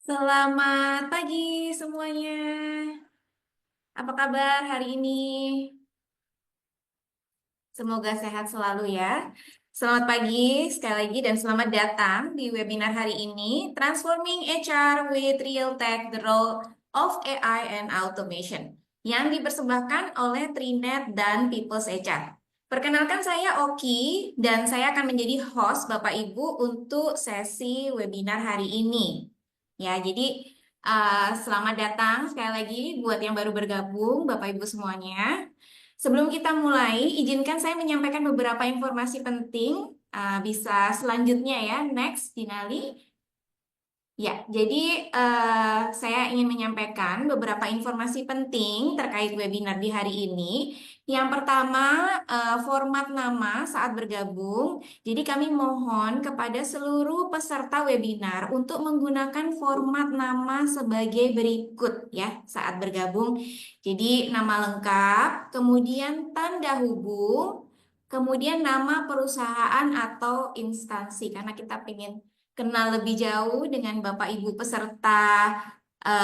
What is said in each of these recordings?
Selamat pagi semuanya. Apa kabar hari ini? Semoga sehat selalu ya. Selamat pagi sekali lagi dan selamat datang di webinar hari ini Transforming HR with Real Tech, the Role of AI and Automation yang dipersembahkan oleh Trinet dan People's HR. Perkenalkan saya Oki dan saya akan menjadi host Bapak Ibu untuk sesi webinar hari ini. Ya, jadi selamat datang sekali lagi buat yang baru bergabung Bapak Ibu semuanya. Sebelum kita mulai, izinkan saya menyampaikan beberapa informasi penting. Bisa selanjutnya ya, next, Dinali. Ya, jadi saya ingin menyampaikan beberapa informasi penting terkait webinar di hari ini. Yang pertama, format nama saat bergabung. Jadi kami mohon kepada seluruh peserta webinar untuk menggunakan format nama sebagai berikut ya saat bergabung. Jadi nama lengkap, kemudian tanda hubung, kemudian nama perusahaan atau instansi karena kita ingin kenal lebih jauh dengan Bapak Ibu peserta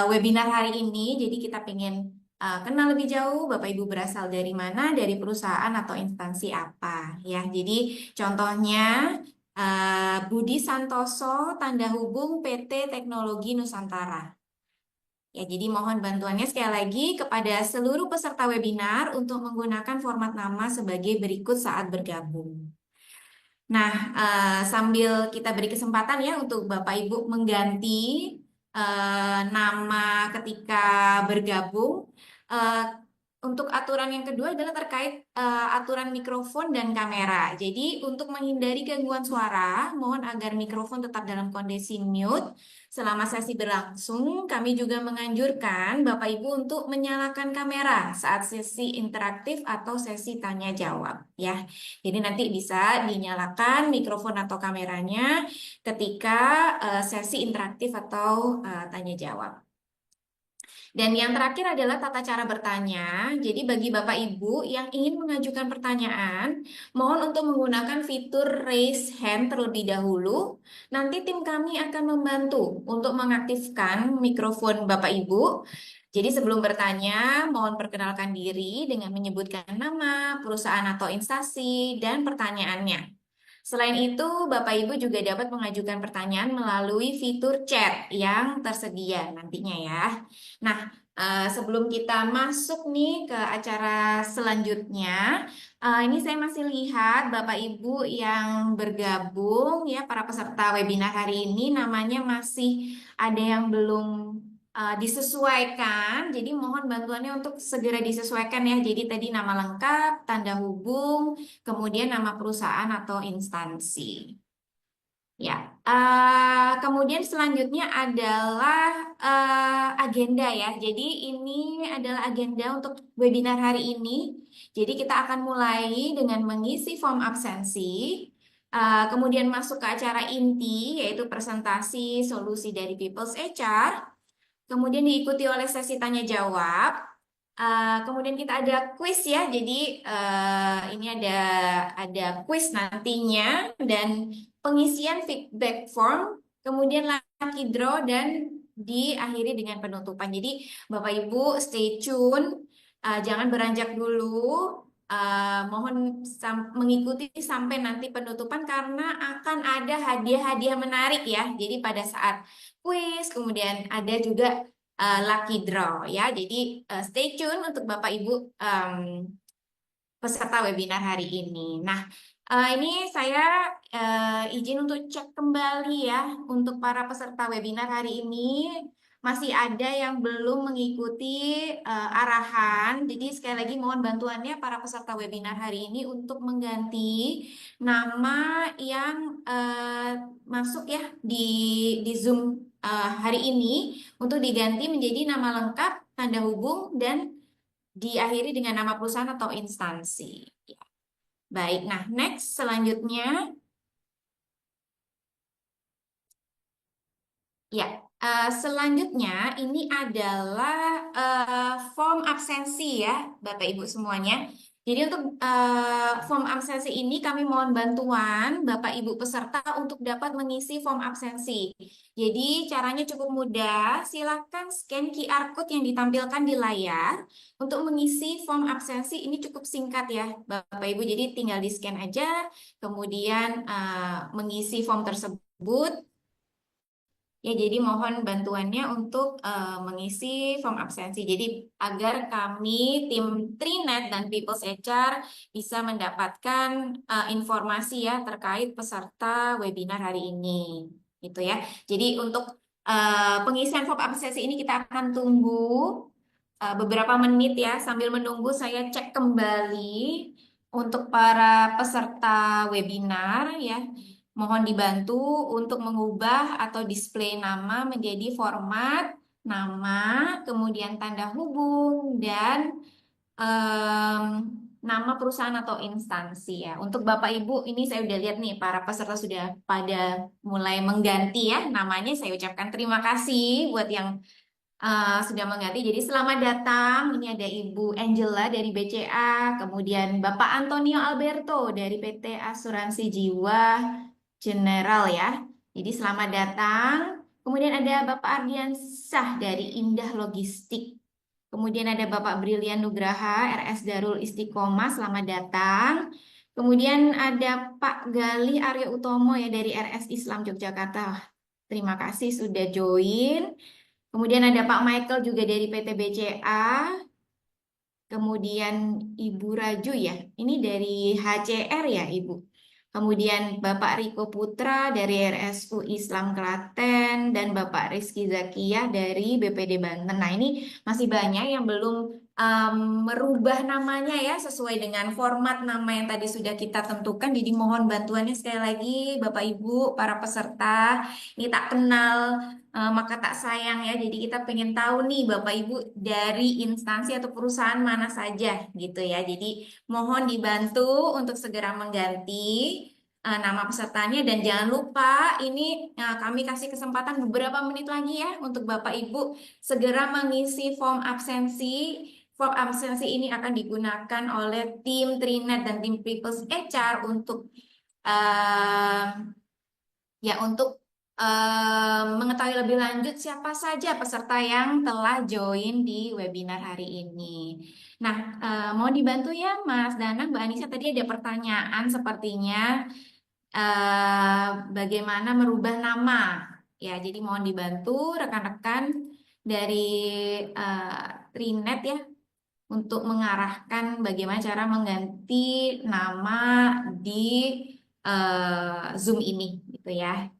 webinar hari ini. Jadi kita pengen kenal lebih jauh Bapak Ibu berasal dari mana, dari perusahaan atau instansi apa ya. Jadi contohnya Budi Santoso, tanda hubung PT Teknologi Nusantara. Ya, jadi mohon bantuannya sekali lagi kepada seluruh peserta webinar untuk menggunakan format nama sebagai berikut saat bergabung. Nah, sambil kita beri kesempatan ya untuk Bapak Ibu mengganti nama ketika bergabung. eh, untuk aturan yang kedua adalah terkait aturan mikrofon dan kamera. Jadi, untuk menghindari gangguan suara, mohon agar mikrofon tetap dalam kondisi mute. Selama sesi berlangsung, kami juga menganjurkan Bapak Ibu untuk menyalakan kamera saat sesi interaktif atau sesi tanya jawab ya. Jadi nanti bisa dinyalakan mikrofon atau kameranya ketika sesi interaktif atau tanya jawab. Dan yang terakhir adalah tata cara bertanya. Jadi bagi Bapak Ibu yang ingin mengajukan pertanyaan, mohon untuk menggunakan fitur raise hand terlebih dahulu. Nanti tim kami akan membantu untuk mengaktifkan mikrofon Bapak Ibu. Jadi sebelum bertanya, mohon perkenalkan diri dengan menyebutkan nama, perusahaan atau instansi, dan pertanyaannya. Selain itu, Bapak Ibu juga dapat mengajukan pertanyaan melalui fitur chat yang tersedia nantinya ya. Nah, sebelum kita masuk nih ke acara selanjutnya, ini saya masih lihat Bapak Ibu yang bergabung ya, para peserta webinar hari ini namanya masih ada yang belum disesuaikan. Jadi mohon bantuannya untuk segera disesuaikan ya. Jadi tadi nama lengkap, tanda hubung, kemudian nama perusahaan atau instansi. Ya, kemudian selanjutnya adalah agenda ya. Jadi ini adalah agenda untuk webinar hari ini. Jadi kita akan mulai dengan mengisi form absensi, kemudian masuk ke acara inti yaitu presentasi solusi dari People's HR, kemudian diikuti oleh sesi tanya jawab. Kemudian kita ada quiz ya, jadi ini ada quiz nantinya dan pengisian feedback form, kemudian lucky draw dan diakhiri dengan penutupan. Jadi Bapak Ibu stay tune, jangan beranjak dulu, mohon mengikuti sampai nanti penutupan karena akan ada hadiah-hadiah menarik ya. Jadi pada saat quiz, kemudian ada juga lucky draw ya. Jadi stay tune untuk Bapak Ibu peserta webinar hari ini. Nah, ini saya izin untuk cek kembali ya untuk para peserta webinar hari ini. Masih ada yang belum mengikuti arahan. Jadi sekali lagi mohon bantuannya para peserta webinar hari ini untuk mengganti nama yang masuk ya di Zoom hari ini untuk diganti menjadi nama lengkap, tanda hubung, dan diakhiri dengan nama perusahaan atau instansi. Ya. Baik, nah next selanjutnya, ya selanjutnya ini adalah form absensi ya Bapak Ibu semuanya. Jadi untuk form absensi ini kami mohon bantuan Bapak Ibu peserta untuk dapat mengisi form absensi. Jadi caranya cukup mudah, silakan scan QR code yang ditampilkan di layar untuk mengisi form absensi. Ini cukup singkat ya Bapak Ibu, jadi tinggal di scan aja, kemudian mengisi form tersebut. Ya, jadi mohon bantuannya untuk mengisi form absensi. Jadi agar kami tim Trinet dan People's HR bisa mendapatkan informasi ya terkait peserta webinar hari ini, gitu ya. Jadi untuk pengisian form absensi ini kita akan tunggu beberapa menit ya. Sambil menunggu saya cek kembali untuk para peserta webinar ya. Mohon dibantu untuk mengubah atau display nama menjadi format nama, kemudian tanda hubung, dan em, nama perusahaan atau instansi ya. Untuk Bapak Ibu, ini saya udah lihat nih, para peserta sudah pada mulai mengganti ya namanya. Saya ucapkan terima kasih buat yang sudah mengganti. Jadi selamat datang. Ini ada Ibu Angela dari BCA, kemudian Bapak Antonio Alberto dari PT Asuransi Jiwa General ya. Jadi selamat datang. Kemudian ada Bapak Ardiansah dari Indah Logistik. Kemudian ada Bapak Brilian Nugraha, RS Darul Istiqomah, selamat datang. Kemudian ada Pak Galih Aryo Utomo ya dari RS Islam Yogyakarta. Terima kasih sudah join. Kemudian ada Pak Michael juga dari PT BCA. Kemudian Ibu Raju ya, ini dari HCR ya Ibu. Kemudian Bapak Riko Putra dari RSU Islam Klaten dan Bapak Rizky Zakiyah dari BPD Banten. Nah ini masih banyak yang belum merubah namanya ya sesuai dengan format nama yang tadi sudah kita tentukan. Jadi mohon bantuannya sekali lagi Bapak Ibu para peserta. Ini tak kenal maka tak sayang ya. Jadi kita pengen tahu nih Bapak Ibu dari instansi atau perusahaan mana saja gitu ya. Jadi mohon dibantu untuk segera mengganti nama pesertanya dan jangan lupa ini kami kasih kesempatan beberapa menit lagi ya untuk Bapak Ibu segera mengisi form absensi. Form absensi ini akan digunakan oleh tim Trinet dan tim People's HR untuk eh, ya untuk mengetahui lebih lanjut siapa saja peserta yang telah join di webinar hari ini. Nah, mau dibantu ya Mas Danang, Mbak Anissa tadi ada pertanyaan sepertinya bagaimana merubah nama. Ya, jadi mohon dibantu rekan-rekan dari eh, Trinet ya untuk mengarahkan bagaimana cara mengganti nama di Zoom ini gitu ya.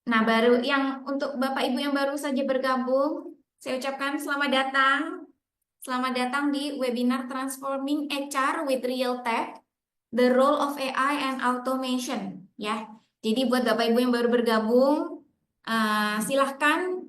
Nah, baru yang untuk Bapak Ibu yang baru saja bergabung, saya ucapkan selamat datang. Selamat datang di webinar Transforming HR with Real Tech, The Role of AI and Automation. Ya, jadi buat Bapak Ibu yang baru bergabung, silahkan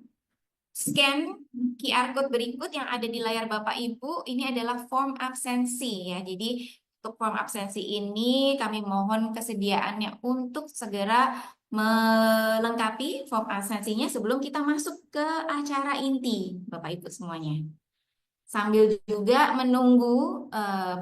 scan QR code berikut yang ada di layar Bapak Ibu. Ini adalah form absensi ya. Jadi untuk form absensi ini kami mohon kesediaannya untuk segera melengkapi form absensinya sebelum kita masuk ke acara inti Bapak Ibu semuanya. Sambil juga menunggu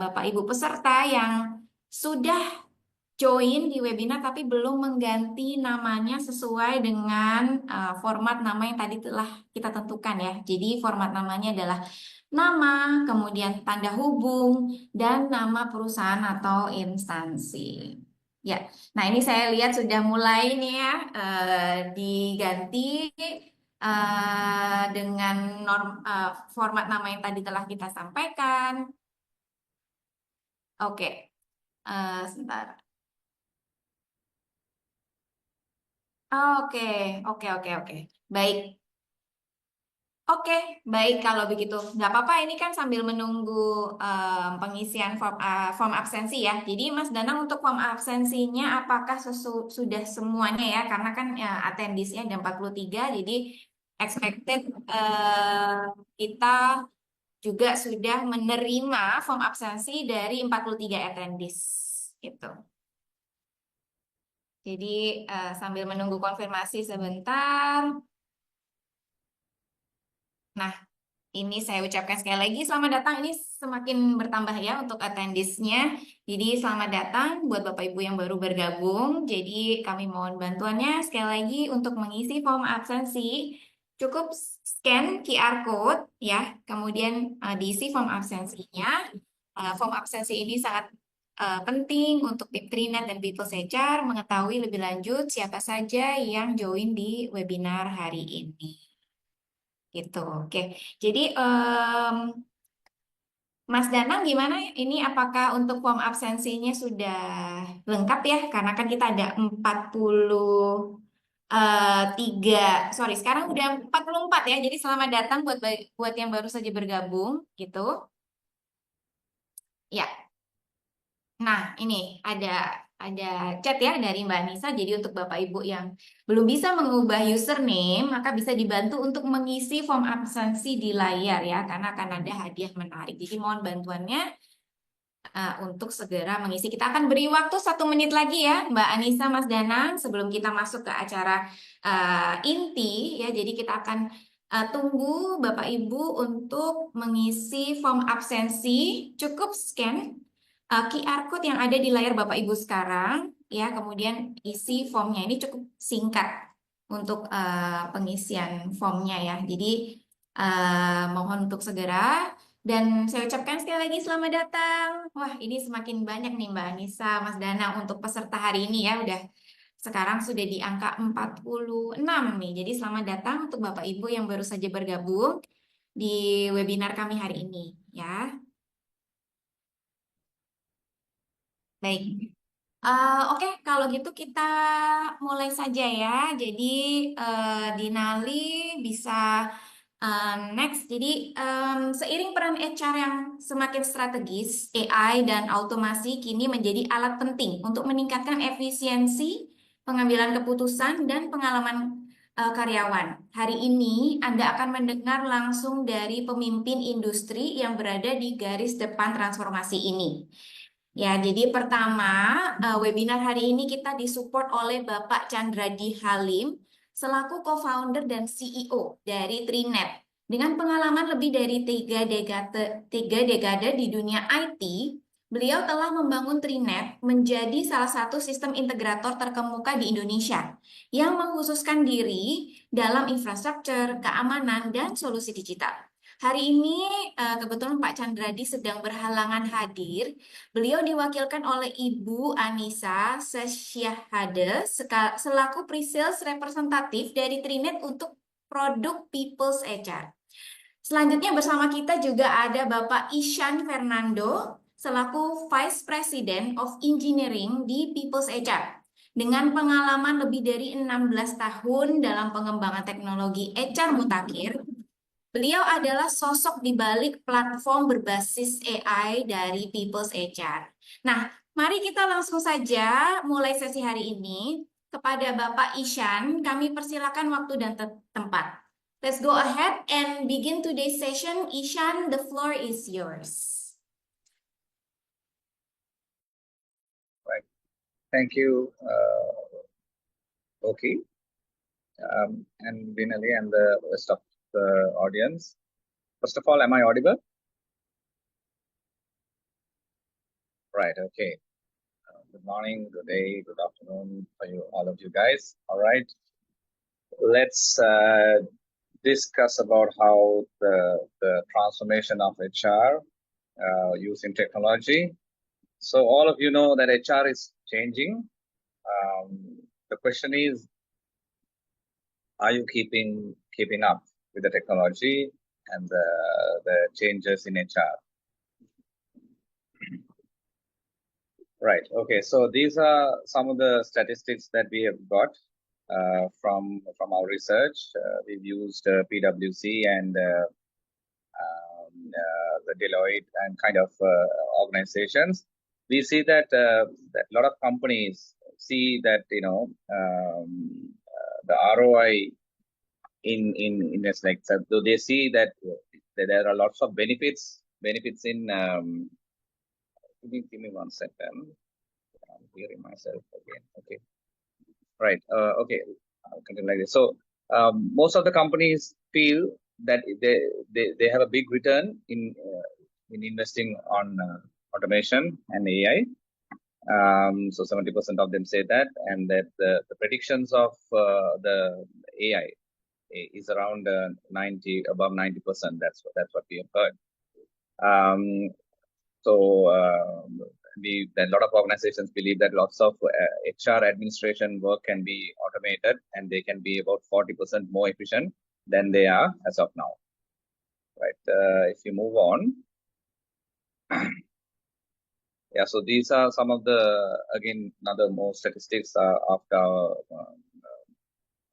Bapak Ibu peserta yang sudah join di webinar tapi belum mengganti namanya sesuai dengan format nama yang tadi telah kita tentukan ya. Jadi format namanya adalah nama, kemudian tanda hubung, dan nama perusahaan atau instansi. Ya, nah ini saya lihat sudah mulai nih ya diganti dengan format nama yang tadi telah kita sampaikan. Oke, sebentar. Oke, oke, oke, oke. Baik. Oke, baik kalau begitu. Nggak apa-apa, ini kan sambil menunggu pengisian form absensi ya. Jadi Mas Danang untuk form absensinya apakah sudah semuanya ya? Karena kan ya, attendees-nya ada 43, jadi expected kita juga sudah menerima form absensi dari 43 attendees. Gitu. Jadi sambil menunggu konfirmasi sebentar. Nah, Ini saya ucapkan sekali lagi selamat datang. Ini semakin bertambah ya untuk attendees-nya. Jadi selamat datang buat Bapak Ibu yang baru bergabung. Jadi kami mohon bantuannya sekali lagi untuk mengisi form absensi. Cukup scan QR code ya, kemudian diisi form absensinya. Form absensi ini sangat penting untuk tim Trinet dan People's HR mengetahui lebih lanjut siapa saja yang join di webinar hari ini. Gitu, oke. Jadi, Mas Danang gimana? Ini apakah untuk form absensinya sudah lengkap ya? Karena kan kita ada 43, sorry, sekarang udah 44 ya. Jadi selamat datang buat yang baru saja bergabung, gitu. Ya, nah, ini ada chat ya dari Mbak Nisa. Jadi untuk Bapak Ibu yang belum bisa mengubah username, maka bisa dibantu untuk mengisi form absensi di layar ya, karena akan ada hadiah menarik. Jadi mohon bantuannya untuk segera mengisi. Kita akan beri waktu 1 menit lagi ya, Mbak Anissa, Mas Danang, sebelum kita masuk ke acara inti ya. Jadi kita akan tunggu Bapak Ibu untuk mengisi form absensi. Cukup scan QR code yang ada di layar Bapak Ibu sekarang ya, kemudian isi formnya. Ini cukup singkat untuk pengisian formnya ya. Jadi mohon untuk segera, dan saya ucapkan sekali lagi selamat datang. Wah, ini semakin banyak nih Mbak Anissa, Mas Danang untuk peserta hari ini ya. Sekarang sudah di angka 46 nih. Jadi selamat datang untuk Bapak Ibu yang baru saja bergabung di webinar kami hari ini ya. Baik. Oke, kalau gitu kita mulai saja ya. Jadi Dinali bisa next. Jadi seiring peran HR yang semakin strategis, AI dan automasi kini menjadi alat penting untuk meningkatkan efisiensi pengambilan keputusan dan pengalaman karyawan. Hari ini Anda akan mendengar langsung dari pemimpin industri yang berada di garis depan transformasi ini. Ya, jadi pertama, webinar hari ini kita disupport oleh Bapak Chandradi Halim selaku co-founder dan CEO dari Trinet. Dengan pengalaman lebih dari tiga dekade di dunia IT, beliau telah membangun Trinet menjadi salah satu sistem integrator terkemuka di Indonesia yang mengkhususkan diri dalam infrastruktur, keamanan, dan solusi digital. Hari ini kebetulan Pak Chandradi sedang berhalangan hadir. Beliau diwakilkan oleh Ibu Anissa Sesyahade selaku pre-sales representatif dari Trinet untuk produk People's HR. Selanjutnya bersama kita juga ada Bapak Ishan Fernando selaku Vice President of Engineering di People's HR. Dengan pengalaman lebih dari 16 tahun dalam pengembangan teknologi HR mutakhir, beliau adalah sosok di balik platform berbasis AI dari People's HR. Nah, mari kita langsung saja mulai sesi hari ini. Kepada Bapak Ishan, kami persilakan waktu dan tempat. Let's go ahead and begin today's session. Ishan, the floor is yours. Right. Thank you, Oki, and Vinali and the rest of the audience. First of all, am I audible? Right, okay. Good morning, good day, good afternoon for you, all of you guys. All right. Let's discuss about how the transformation of HR using technology. So all of you know that HR is changing. The question is, are you keeping up with the technology and the changes in HR? Right. Okay. So these are some of the statistics that we have got from our research. We've used PwC and the Deloitte and kind of organizations. We see that that a lot of companies see that the ROI in this, like, so they see that there are lots of benefits in give me 1 second. I'm hearing myself again. Okay. Right. Okay. I'll continue like this. So most of the companies feel that they have a big return in investing on automation and AI. So 70% of them say that, and that the predictions of the AI is around 90, above 90%. That's what we have heard. So a lot of organizations believe that lots of HR administration work can be automated, and they can be about 40% more efficient than they are as of now. Right. If you move on. Yeah, so these are some of the, again, another more statistics after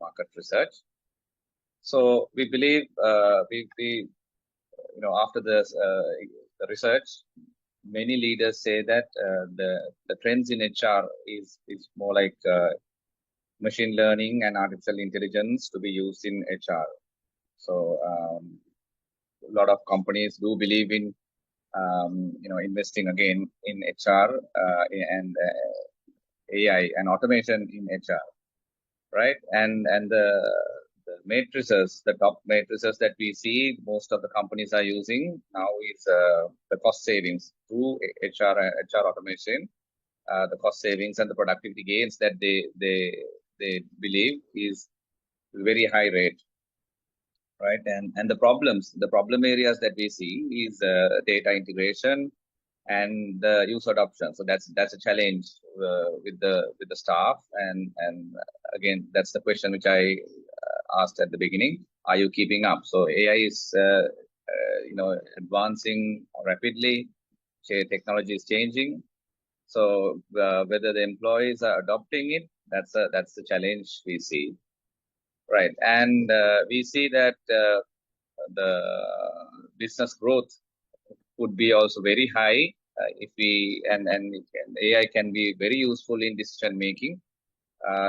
market research. So we believe after the research, many leaders say that the trends in HR is more like machine learning and artificial intelligence to be used in HR. So a lot of companies do believe in investing again in HR and AI and automation in HR, right? And the matrices, the top matrices that we see, most of the companies are using now is the cost savings through HR automation, the cost savings and the productivity gains that they believe is very high rate, right? And the problem areas that we see is data integration and the user adoption. So that's a challenge with the staff, and again, that's the question which I asked at the beginning. Are you keeping up? So AI is advancing rapidly. Technology is changing. So whether the employees are adopting it, that's the challenge we see, right? And we see that the business growth could be also very high if we and AI can be very useful in decision making.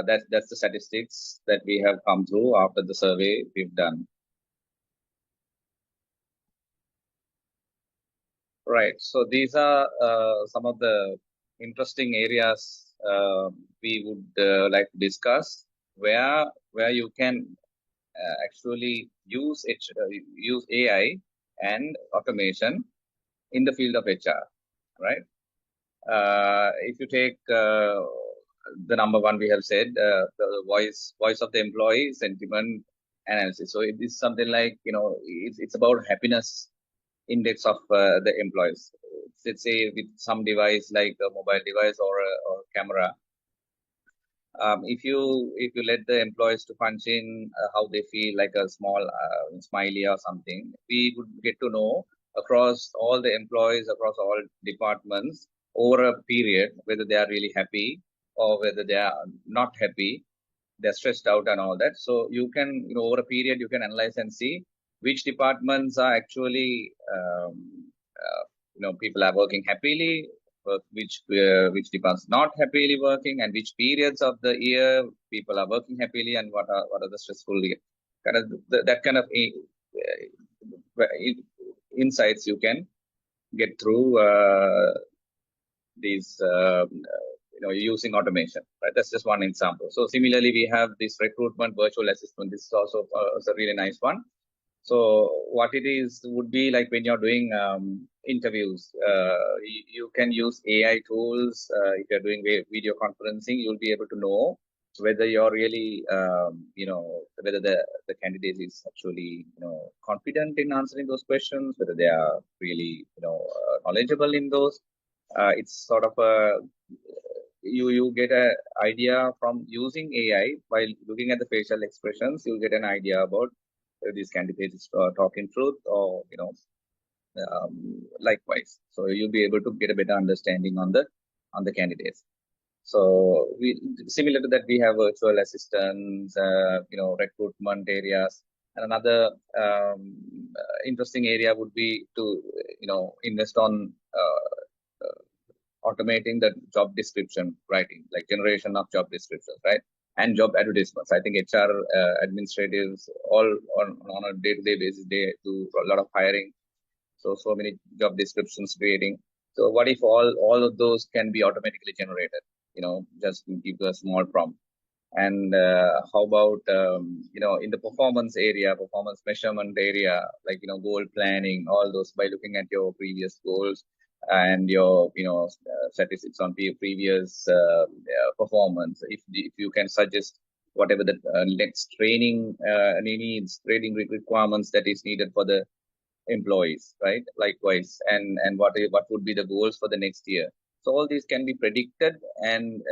That's the statistics that we have come through after the survey we've done. Right. So these are some of the interesting areas we would like to discuss, where you can actually use AI and automation in the field of HR, right? If you take the number one, we have said the voice of the employee sentiment analysis. So it is something like, it's about happiness index of the employees. Let's say with some device like a mobile device or camera. If you let the employees to punch in how they feel, like a small smiley or something, we would get to know across all the employees, across all departments over a period, whether they are really happy or whether they are not happy, they're stressed out and all that. So you can, over a period, you can analyze and see which departments are actually, people are working happily, which departments not happily working, and which periods of the year people are working happily, and what are the stressful kind of that kind of insights you can get through these using automation, right? That's just one example. So similarly, we have this recruitment virtual assistant. This is also a really nice one. So what it is would be like when you're doing interviews, you can use AI tools. If you're doing video conferencing, you'll be able to know whether you're really, whether the candidate is actually, confident in answering those questions, whether they are really, knowledgeable in those. It's sort of you get an idea from using AI by looking at the facial expressions. You'll get an idea about these candidates talking truth or likewise. So you'll be able to get a better understanding on the candidates. So similar to that, we have virtual assistants, recruitment areas. And another interesting area would be to invest on automating the job description writing, like generation of job descriptions, right? And job advertisements. I think HR administrators all on a day-to-day basis, they do a lot of hiring. So many job descriptions creating. So what if all of those can be automatically generated? Just give a small prompt. And how about in the performance area, performance measurement area, like goal planning, all those by looking at your previous goals and your statistics on previous performance. If you can suggest whatever the next training needs, training requirements that is needed for the employees, right? Likewise, and what would be the goals for the next year. So all these can be predicted and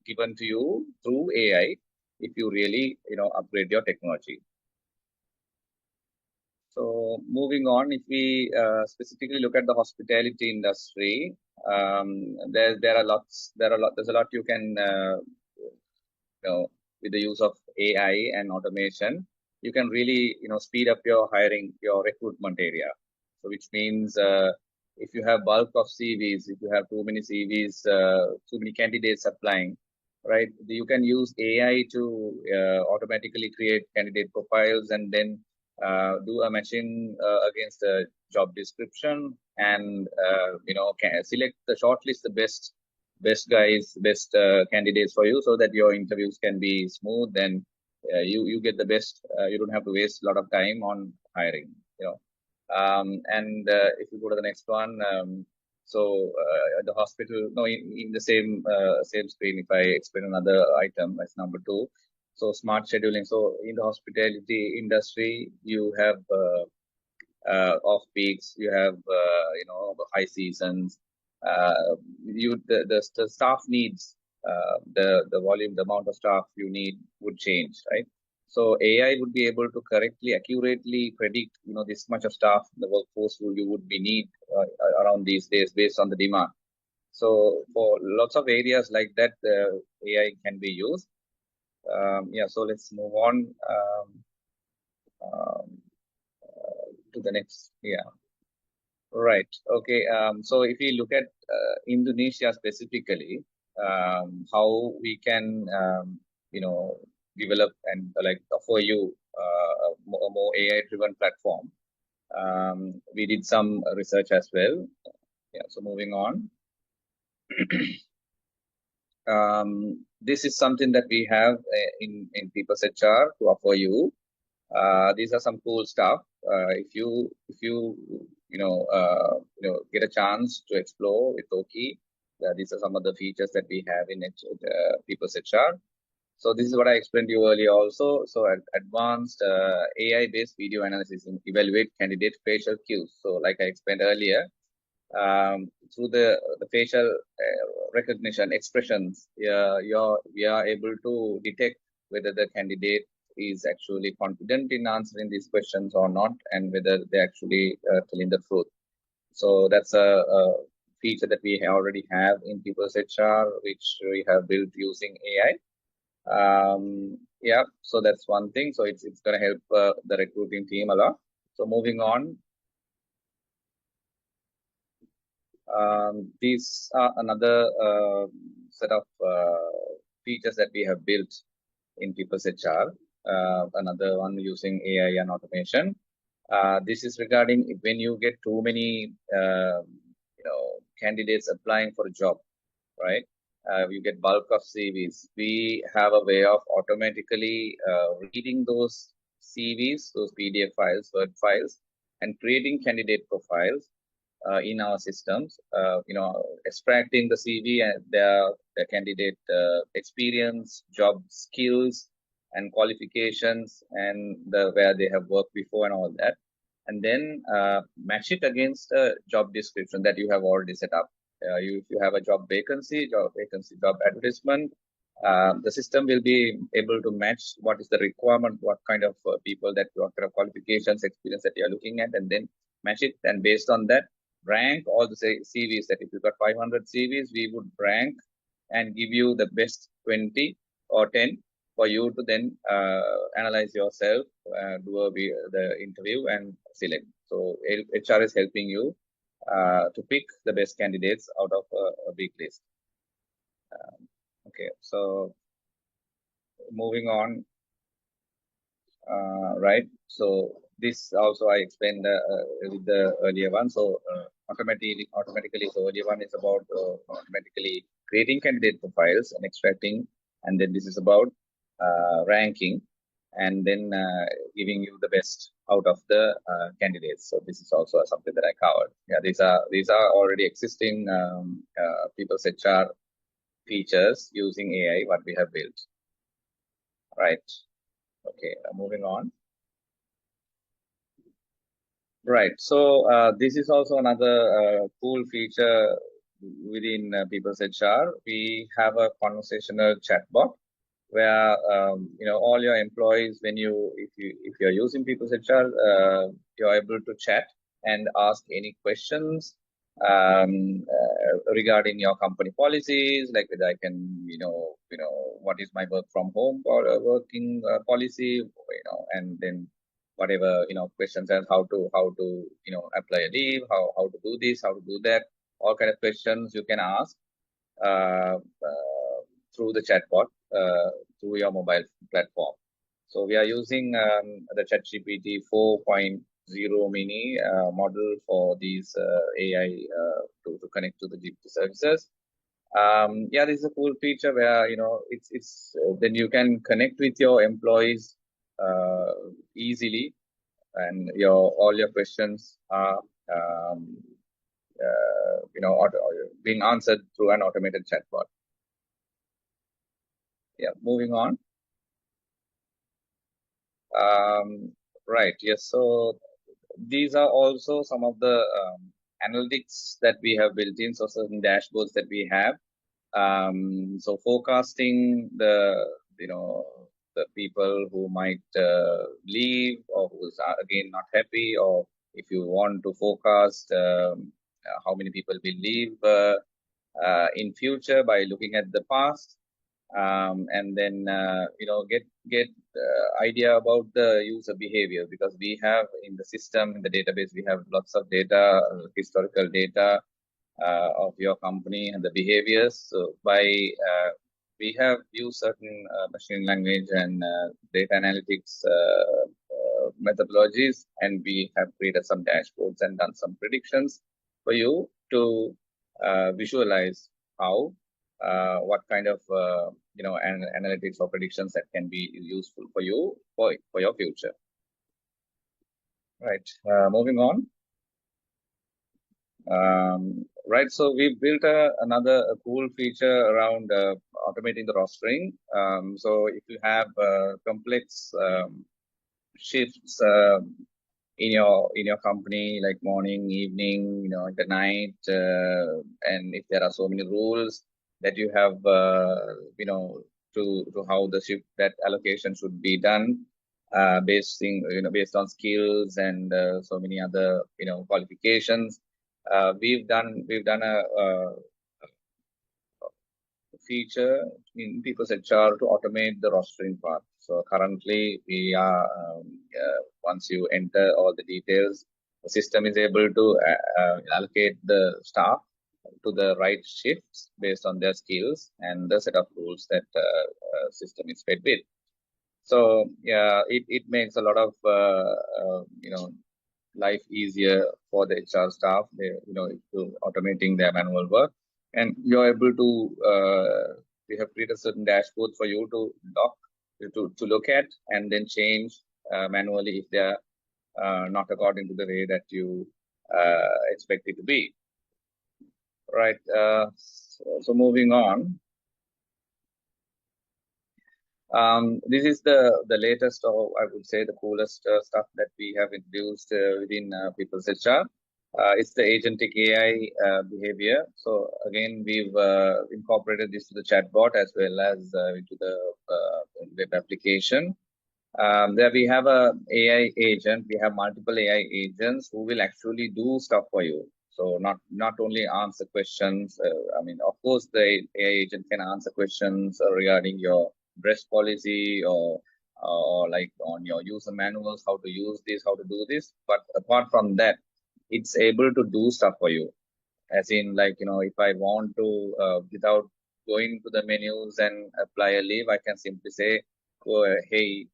given to you through AI if you really upgrade your technology. So moving on, if we specifically look at the hospitality industry, there's a lot you can with the use of AI and automation, you can really speed up your hiring, your recruitment area. So which means if you have bulk of CVs, if you have too many CVs, too many candidates applying, right? You can use AI to automatically create candidate profiles and then do a matching against the job description and can select the shortlist the best guys, best candidates for you, so that your interviews can be smooth and you get the best. You don't have to waste a lot of time on hiring. And if you go to the next one, at the hospital, no, in the same screen, if I explain another item, that's number 2. So smart scheduling. So in the hospitality industry, you have off peaks, you have high seasons. The staff needs the volume, the amount of staff you need would change, right? So AI would be able to correctly, accurately predict, this much of staff, the workforce you would be need around these days based on the demand. So for lots of areas like that, AI can be used. So let's move on to the next. Right. Okay. So if we look at Indonesia specifically, how we can, develop and offer you a more AI-driven platform. We did some research as well. So moving on. This is something that we have in PeoplesHR to offer you. These are some cool stuff. If you get a chance to explore with Oki, these are some of the features that we have in PeoplesHR. So this is what I explained to you earlier also. So advanced AI-based video analysis and evaluate candidate facial cues. So like I explained earlier, through the facial recognition expressions, we are able to detect whether the candidate is actually confident in answering these questions or not, and whether they're actually telling the truth. So that's a feature that we already have in PeoplesHR, which we have built using AI. So that's one thing. So it's going to help the recruiting team a lot. So moving on. These are another set of features that we have built in PeoplesHR. Another one using AI and automation. This is regarding when you get too many candidates applying for a job, right? You get bulk of CVs. We have a way of automatically reading those CVs, those PDF files, Word files, and creating candidate profiles in our systems. Extracting the CV and their candidate experience, job skills, and qualifications, and where they have worked before and all that, and then match it against a job description that you have already set up. If you have a job vacancy, job advertisement, the system will be able to match what is the requirement, what kind of people what kind of qualifications, experience that you are looking at, and then match it. And based on that, rank all the CVs. That if you've got 500 CVs, we would rank and give you the best 20 or 10 for you to then analyze yourself, do the interview and select. So HR is helping you to pick the best candidates out of a big list. Okay, so moving on, right? So this also I explained with the earlier one. So automatically, so earlier one is about automatically creating candidate profiles and extracting and then this is about ranking, and then giving you the best out of the candidates. So this is also something that I covered. Yeah, these are already existing people's HR features using AI, what we have built. Right. Okay, moving on. Right. So this is also another cool feature within People's HR. We have a conversational chatbot where all your employees, when if you're using People's HR, you're able to chat and ask any questions regarding your company policies, like whether I can what is my work from home or working policy, and then whatever questions as how to apply a leave, how to do this, how to do that, all kind of questions you can ask uh, through the chatbot through your mobile platform. So we are using the ChatGPT 4.0 mini model for these AI to connect to the GPT services. Yeah, this is a cool feature where it's then you can connect with your employees easily, and all your questions are being answered through an automated chatbot. Yeah, moving on. Right. Yes. So these are also some of the analytics that we have built in. So certain dashboards that we have. So forecasting the people who might leave, or who's again not happy, or if you want to forecast how many people will leave in future by looking at the past, and then get idea about the user behavior, because we have in the system, in the database, we have lots of data, historical data of your company and the behaviors. So we have used certain machine language and data analytics methodologies, and we have created some dashboards and done some predictions for you to visualize how what kind of analytics or predictions that can be useful for you for your future. Right. Moving on. Right, so we built another cool feature around automating the rostering. So if you have complex shifts in your company, like morning, evening, the night, and if there are so many rules that you have, to how the shift, that allocation should be done, based on skills and so many other qualifications. We've done a feature in People's HR to automate the rostering part. So currently, we are once you enter all the details, the system is able to allocate the staff to the right shifts based on their skills and the set of rules that system is fed with. So yeah, it makes a lot of life easier for the HR staff. They automating their manual work, and you're able to we have created certain dashboards for you to look at and then change manually if they are not according to the way that you expect it to be. Right. So moving on. This is the latest, or I would say the coolest stuff that we have introduced within People's HR. It's the agentic AI behavior. So again, we've incorporated this to the chatbot as well as into the web application. There we have a AI agent. We have multiple AI agents who will actually do stuff for you. So not only answer questions. Of course, the AI agent can answer questions regarding your dress policy or like on your user manuals, how to use this, how to do this. But apart from that, it's able to do stuff for you. As in, like, if I want to, without going to the menus and apply a leave, I can simply say, hey,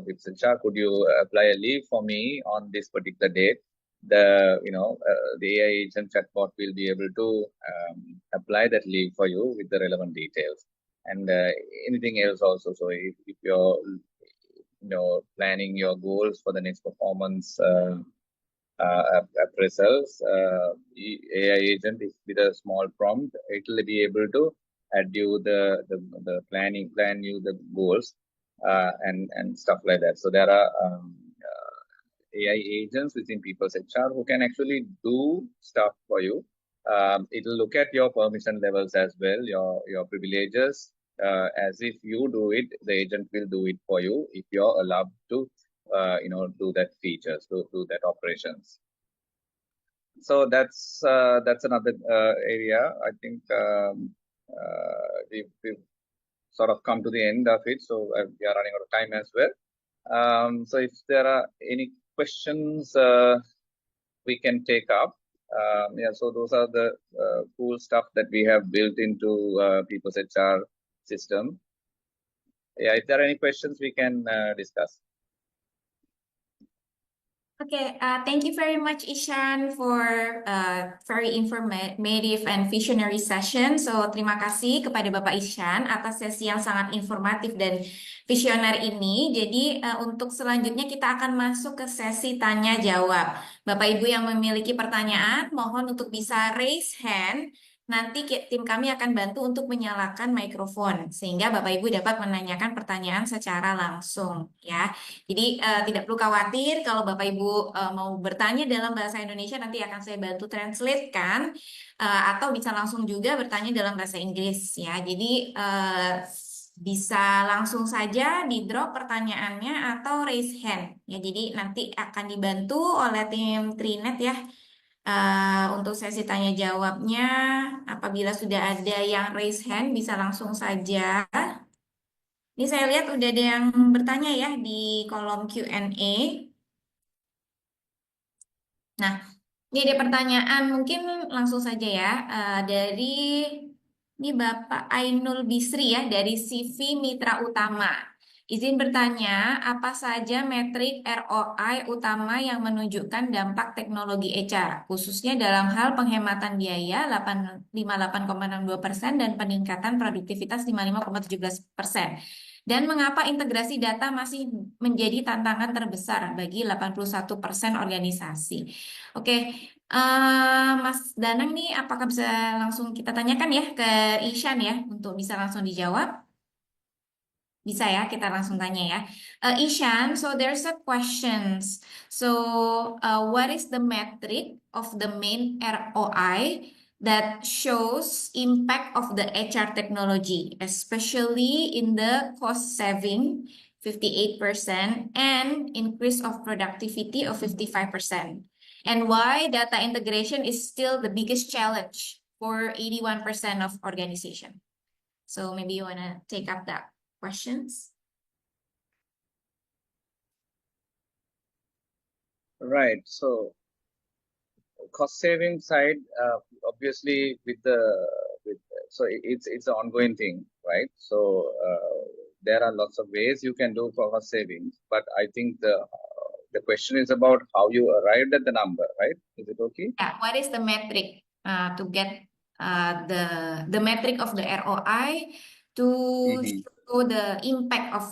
with HR, could you apply a leave for me on this particular date? The AI agent chatbot will be able to apply that leave for you with the relevant details. and anything else also. So if you're planning your goals for the next performance appraisals, AI agent is with a small prompt, it will be able to add you the plan you the goals and stuff like that. So there are AI agents within People's HR who can actually do stuff for you. It will look at your permission levels as well, your privileges. As if you do it, the agent will do it for you if you're allowed to, do that features, do that operations. So that's another area. I think we've sort of come to the end of it, so we are running out of time as well. So if there are any questions, we can take up. Yeah, so those are the cool stuff that we have built into People's HR system. Yeah, if there are any questions, we can discuss. Okay, thank you very much, Ishan, for very informative and visionary session. So, terima kasih kepada Bapak Ishan atas sesi yang sangat informatif dan visioner ini. Jadi, untuk selanjutnya kita akan masuk ke sesi tanya jawab. Bapak Ibu yang memiliki pertanyaan, mohon untuk bisa raise hand. Nanti tim kami akan bantu untuk menyalakan mikrofon sehingga Bapak Ibu dapat menanyakan pertanyaan secara langsung, ya. Jadi tidak perlu khawatir kalau Bapak Ibu mau bertanya dalam bahasa Indonesia, nanti akan saya bantu translate kan, atau bisa langsung juga bertanya dalam bahasa Inggris ya. Jadi bisa langsung saja di drop pertanyaannya atau raise hand ya. Jadi nanti akan dibantu oleh tim Trinet ya. Untuk sesi tanya jawabnya, apabila sudah ada yang raise hand bisa langsung saja. Ini saya lihat udah ada yang bertanya ya di kolom Q&A. Nah, ini ada pertanyaan, mungkin langsung saja ya. Dari ini Bapak Ainul Bisri ya, dari CV Mitra Utama. Izin bertanya, apa saja metrik ROI utama yang menunjukkan dampak teknologi HR, khususnya dalam hal penghematan biaya 58,62% dan peningkatan produktivitas 55,17%? Dan mengapa integrasi data masih menjadi tantangan terbesar bagi 81% organisasi? Oke, Mas Danang nih, apakah bisa langsung kita tanyakan ya ke Ishan ya, untuk bisa langsung dijawab? Bisa ya, kita langsung tanya ya. Ishan, so there's a questions. So, what is the metric of the main ROI that shows impact of the HR technology, especially in the cost saving 58% and increase of productivity of 55%? And why data integration is still the biggest challenge for 81% of organization? So maybe you want to take up that questions? Right. So cost saving side, obviously so it's an ongoing thing, right? So there are lots of ways you can do for cost savings, but I think the question is about how you arrived at the number, right? Is it okay? Yeah, what is the metric to get the metric of the ROI to show the impact of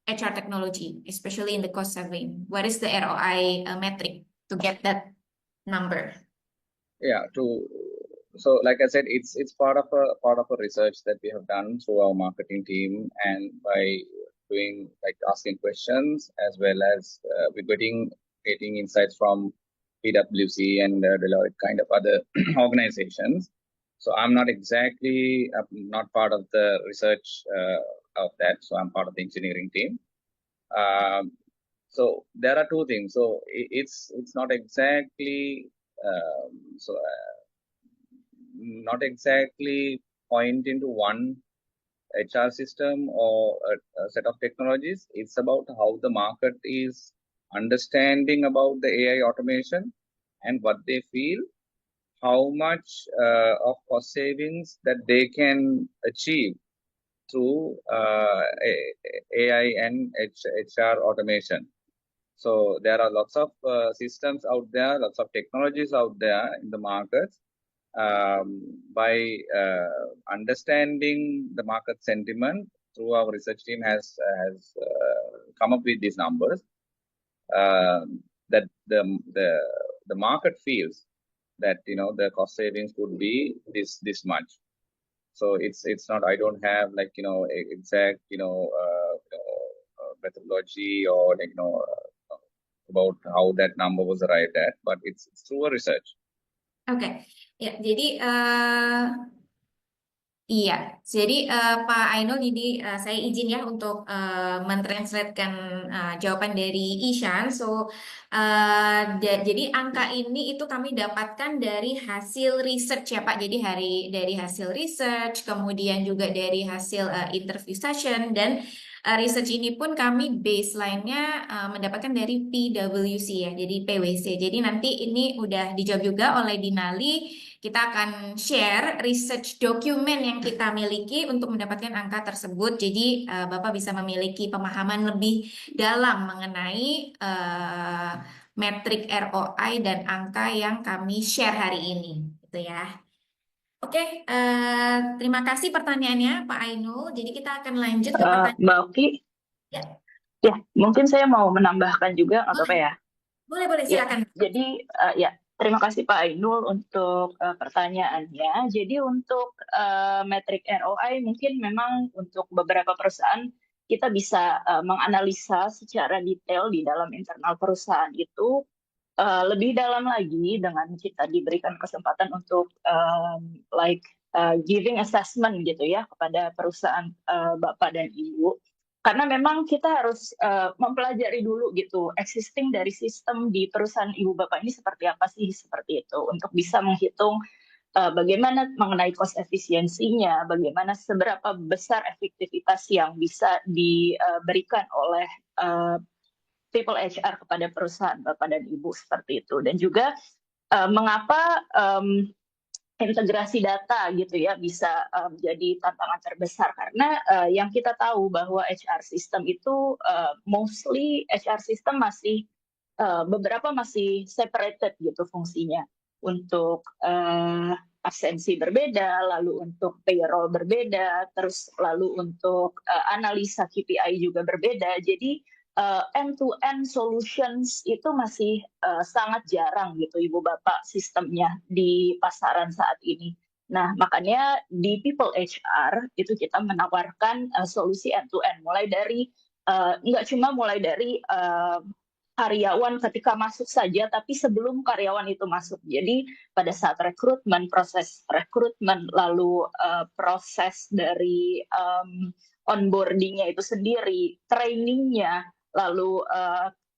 HR technology, especially in the cost saving? What is the ROI metric to get that number? Yeah, so like I said, it's part of a research that we have done through our marketing team, and by doing like asking questions as well as we're getting insights from PwC and Deloitte kind of other organizations. So I'm not not part of the research of that. So I'm part of the engineering team. So there are two things. So it's not exactly not exactly point into one HR system or a set of technologies. It's about how the market is understanding about the AI automation and what they feel, how much of cost savings that they can achieve through AI and HR automation. So there are lots of systems out there, lots of technologies out there in the market. by understanding the market sentiment through our research team has come up with these numbers that the market feels that the cost savings would be this much. So it's not, I don't have like exact methodology or like about how that number was arrived at, but it's through a research. Oke, ya. Jadi iya, jadi Pak Ainul, jadi saya izin ya untuk mentranslatekan jawaban dari Ishan. So, jadi angka ini itu kami dapatkan dari hasil research ya Pak. Jadi dari hasil research, kemudian juga dari hasil interview session, dan research ini pun kami baseline-nya mendapatkan dari PwC ya, jadi PwC. Jadi nanti ini udah dijawab juga oleh Dinali. Kita akan share research dokumen yang kita miliki untuk mendapatkan angka tersebut. Jadi Bapak bisa memiliki pemahaman lebih dalam mengenai metrik ROI dan angka yang kami share hari ini, gitu ya. Oke, terima kasih pertanyaannya Pak Ainul. Jadi kita akan lanjut ke pertanyaan. Mbak Oki, ya mungkin saya mau menambahkan juga, nggak apa-apa ya? Boleh, Ya, silakan. jadi terima kasih Pak Ainul untuk pertanyaannya. Jadi untuk metrik ROI mungkin memang untuk beberapa perusahaan kita bisa menganalisa secara detail di dalam internal perusahaan itu lebih dalam lagi dengan kita diberikan kesempatan untuk giving assessment gitu ya kepada perusahaan Bapak dan Ibu. Karena memang kita harus mempelajari dulu gitu existing dari sistem di perusahaan ibu bapak ini seperti apa sih, seperti itu, untuk bisa menghitung bagaimana mengenai cost efisiensinya, bagaimana seberapa besar efektivitas yang bisa diberikan oleh people HR kepada perusahaan bapak dan ibu, seperti itu. Dan juga mengapa integrasi data gitu ya bisa jadi tantangan terbesar, karena yang kita tahu bahwa HR system itu mostly HR system masih beberapa masih separated gitu fungsinya. Untuk absensi berbeda, lalu untuk payroll berbeda, terus lalu untuk analisa KPI juga berbeda. Jadi end-to-end solutions itu masih sangat jarang gitu Ibu Bapak sistemnya di pasaran saat ini. Nah, makanya di People HR itu kita menawarkan solusi end-to-end, mulai dari nggak cuma mulai dari karyawan ketika masuk saja, tapi sebelum karyawan itu masuk. Jadi pada saat rekrutmen, proses rekrutmen, lalu proses dari onboardingnya itu sendiri, trainingnya, lalu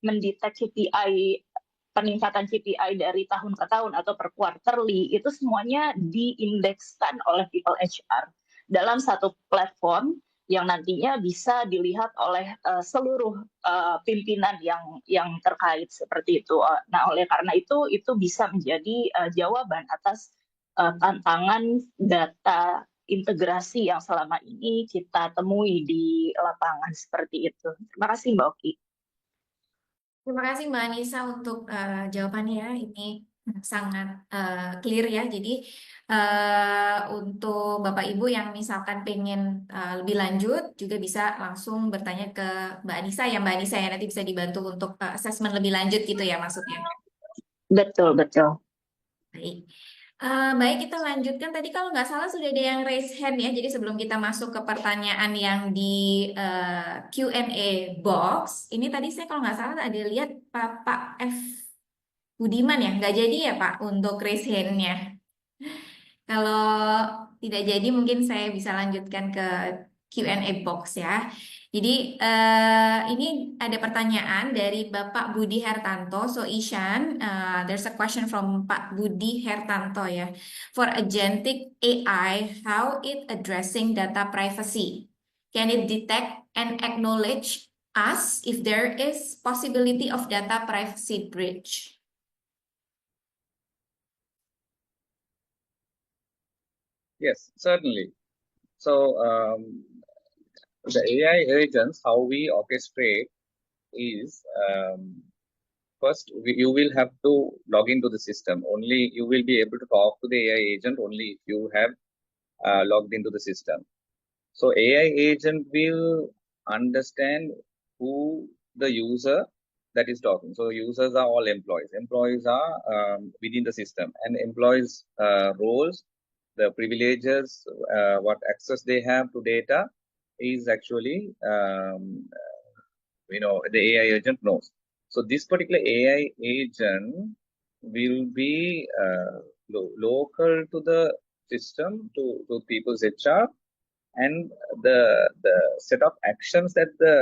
mendetek KPI, peningkatan KPI dari tahun ke tahun atau per quarterly, itu semuanya diindekskan oleh People HR dalam satu platform yang nantinya bisa dilihat oleh seluruh pimpinan yang terkait, seperti itu. Nah, oleh karena itu bisa menjadi jawaban atas tantangan data integrasi yang selama ini kita temui di lapangan, seperti itu. Terima kasih Mbak Oki. Terima kasih Mbak Anissa untuk jawabannya ya. Ini sangat clear ya. Jadi untuk Bapak Ibu yang misalkan pengen lebih lanjut juga bisa langsung bertanya ke Mbak Anissa ya. Mbak Anissa ya, nanti bisa dibantu untuk assessment lebih lanjut gitu ya maksudnya. Betul. Baik. Baik, kita lanjutkan. Tadi kalau nggak salah sudah ada yang raise hand ya. Jadi sebelum kita masuk ke pertanyaan yang di Q&A box, ini tadi saya kalau nggak salah ada lihat Pak F. Budiman ya. Nggak jadi ya Pak untuk raise hand-nya. Kalau tidak jadi mungkin saya bisa lanjutkan ke Q&A box ya. Jadi ini ada pertanyaan dari Bapak Budi Hertanto. So Ishan, there's a question from Pak Budi Hertanto ya. For agentic AI, how it addressing data privacy? Can it detect and acknowledge us if there is possibility of data privacy breach? Yes, certainly. So the AI agents, how we orchestrate is first you will have to log into the system. Only you will be able to talk to the AI agent only if you have logged into the system. So AI agent will understand who the user that is talking. So users are all employees. Employees are within the system, and employees' roles, the privileges, what access they have to data is actually the AI agent knows. So this particular AI agent will be local to the system, to people's HR, and the set of actions that the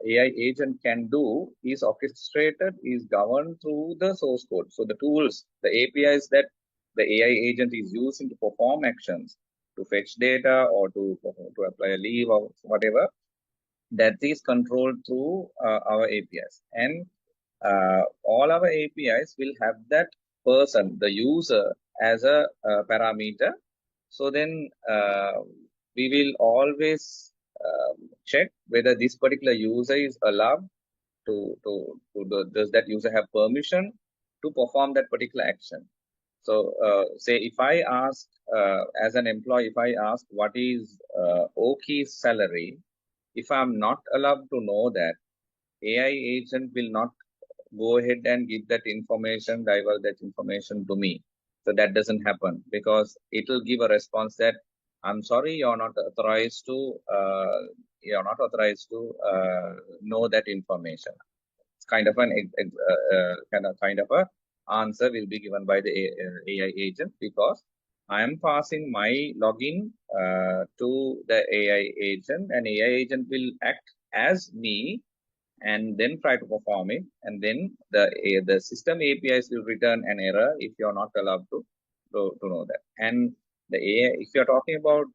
AI agent can do is orchestrated, is governed through the source code. So the tools, the APIs that the AI agent is using to perform actions, to fetch data or to apply a leave or whatever, that is controlled through our APIs. And all our APIs will have that person, the user, as a parameter. So then we will always check whether this particular user is allowed does that user have permission to perform that particular action. So say if I ask as an employee, if I ask what is Oki's salary, if I'm not allowed to know that, AI agent will not go ahead and give that information, divulge that information to me. So that doesn't happen because it will give a response that I'm sorry, you're not authorized to know that information. It's kind of an kind of a answer will be given by the AI agent because I am passing my login to the AI agent, and AI agent will act as me and then try to perform it, and then the system APIs will return an error if you're not allowed to know that. And the AI, if you're talking about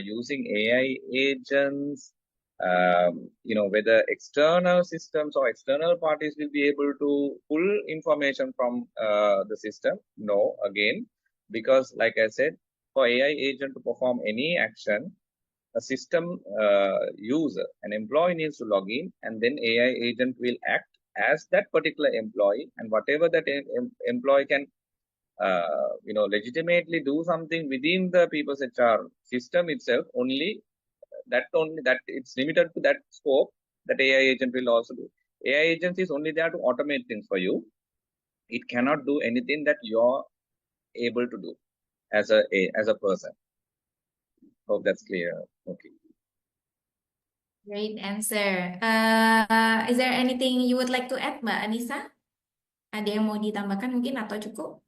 using AI agents, whether external systems or external parties will be able to pull information from the system, no, again, because like I said, for AI agent to perform any action, a system user, an employee needs to log in, and then AI agent will act as that particular employee, and whatever that employee can, legitimately do something within the people's HR system itself, only that it's limited to that scope that AI agent will also do. AI agent is only there to automate things for you. It cannot do anything that you're able to do as a person. Hope that's clear. Okay. Great answer. Is there anything you would like to add, Mbak Anissa? Ada yang mau ditambahkan mungkin atau cukup?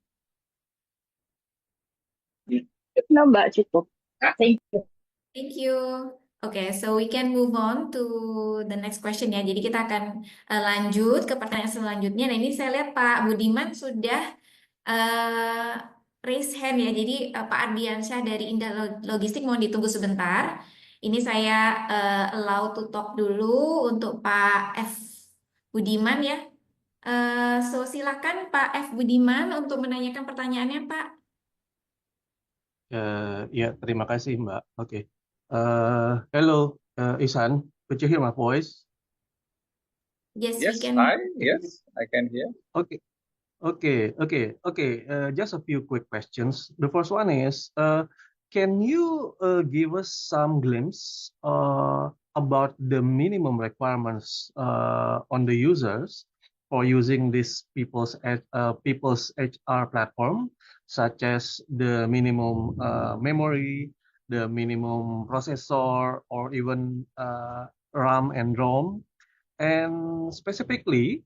No, Mbak, cukup. Thank you. Thank you. Okay, so we can move on to the next question ya. Jadi kita akan lanjut ke pertanyaan selanjutnya. Nah ini saya lihat Pak Budiman sudah raise hand ya. Jadi Pak Ardiansyah dari Indah Logistik mohon ditunggu sebentar. Ini saya allow to talk dulu untuk Pak F. Budiman ya. So silakan Pak F. Budiman untuk menanyakan pertanyaannya Pak. Ya, terima kasih Mbak. Oke. Hello, Isan. Could you hear my voice? Yes, we Yes, can. hi. Yes, I can hear. Okay. Just a few quick questions. The first one is, can you give us some glimpse about the minimum requirements on the users for using this people's HR platform, such as the minimum memory, the minimum processor, or even RAM and ROM, and specifically,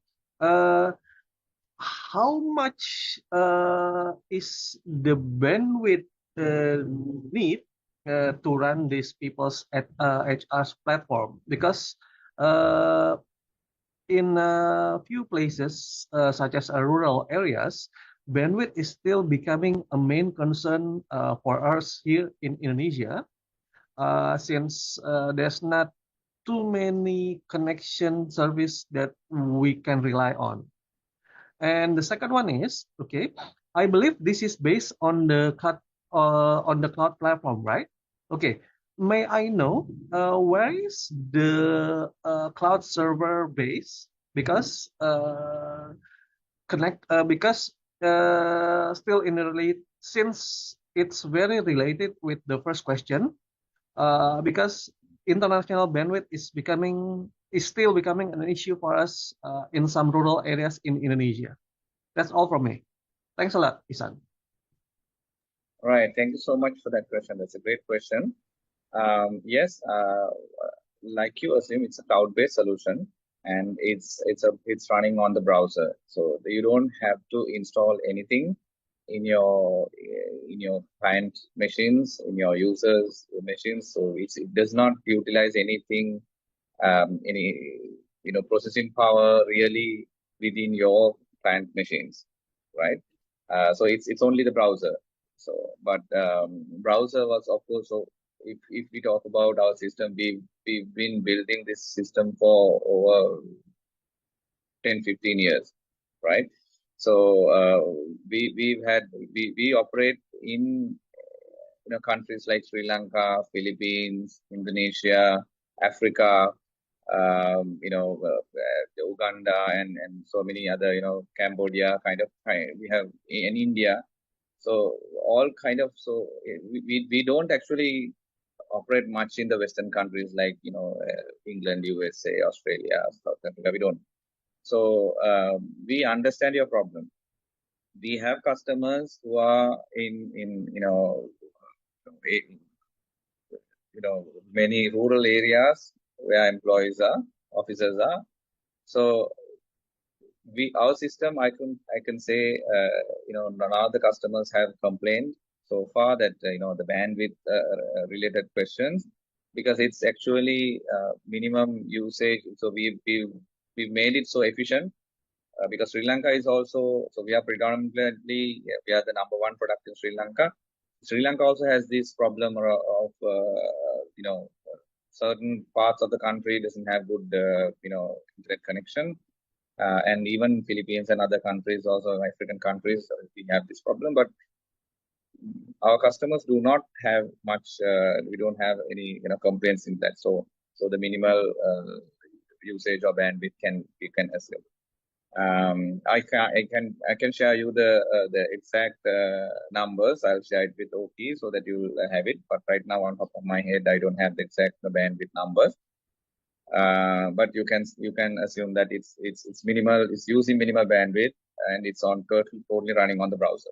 how much is the bandwidth need to run this people's HR's platform? Because in a few places, such as rural areas, bandwidth is still becoming a main concern for us here in Indonesia, since there's not too many connection service that we can rely on. And the second one is, okay, I believe this is based on the cloud platform, right? Okay, may I know where is the cloud server base? because still since it's very related with the first question, because international bandwidth is still becoming an issue for us in some rural areas in Indonesia. That's all from me. Thanks a lot, Isan. Right. Thank you so much for that question. That's a great question. Yes, like you assume, it's a cloud-based solution, and it's running on the browser. So you don't have to install anything in your client machines, in your users' machines. So it does not utilize anything, any processing power really within your client machines, right? So it's only the browser. So, but browser was, of course, so if we talk about our system, we've been building this system for over 10-15 years, right? So we operate in countries like Sri Lanka, Philippines, Indonesia, Africa, Uganda, and so many other, Cambodia we have in India. So all we don't actually operate much in the Western countries like England, USA, Australia, South Africa. We don't. So we understand your problem. We have customers who are in many rural areas where officers are. So our system, I can say, none of the customers have complained so far that the bandwidth related questions, because it's actually minimum usage. So we've made it so efficient. Because Sri Lanka is also, so we are predominantly, we are the number one product in Sri Lanka. Sri Lanka also has this problem of certain parts of the country doesn't have good internet connection, and even Philippines and other countries, also African countries, we have this problem. But our customers do not have much. We don't have any complaints in that. So the minimal usage of bandwidth we can assume. I can share you the exact numbers. I'll share it with Oki so that you will have it. But right now, on top of my head, I don't have the exact bandwidth numbers. But you can assume that it's minimal. It's using minimal bandwidth, and it's totally running on the browser.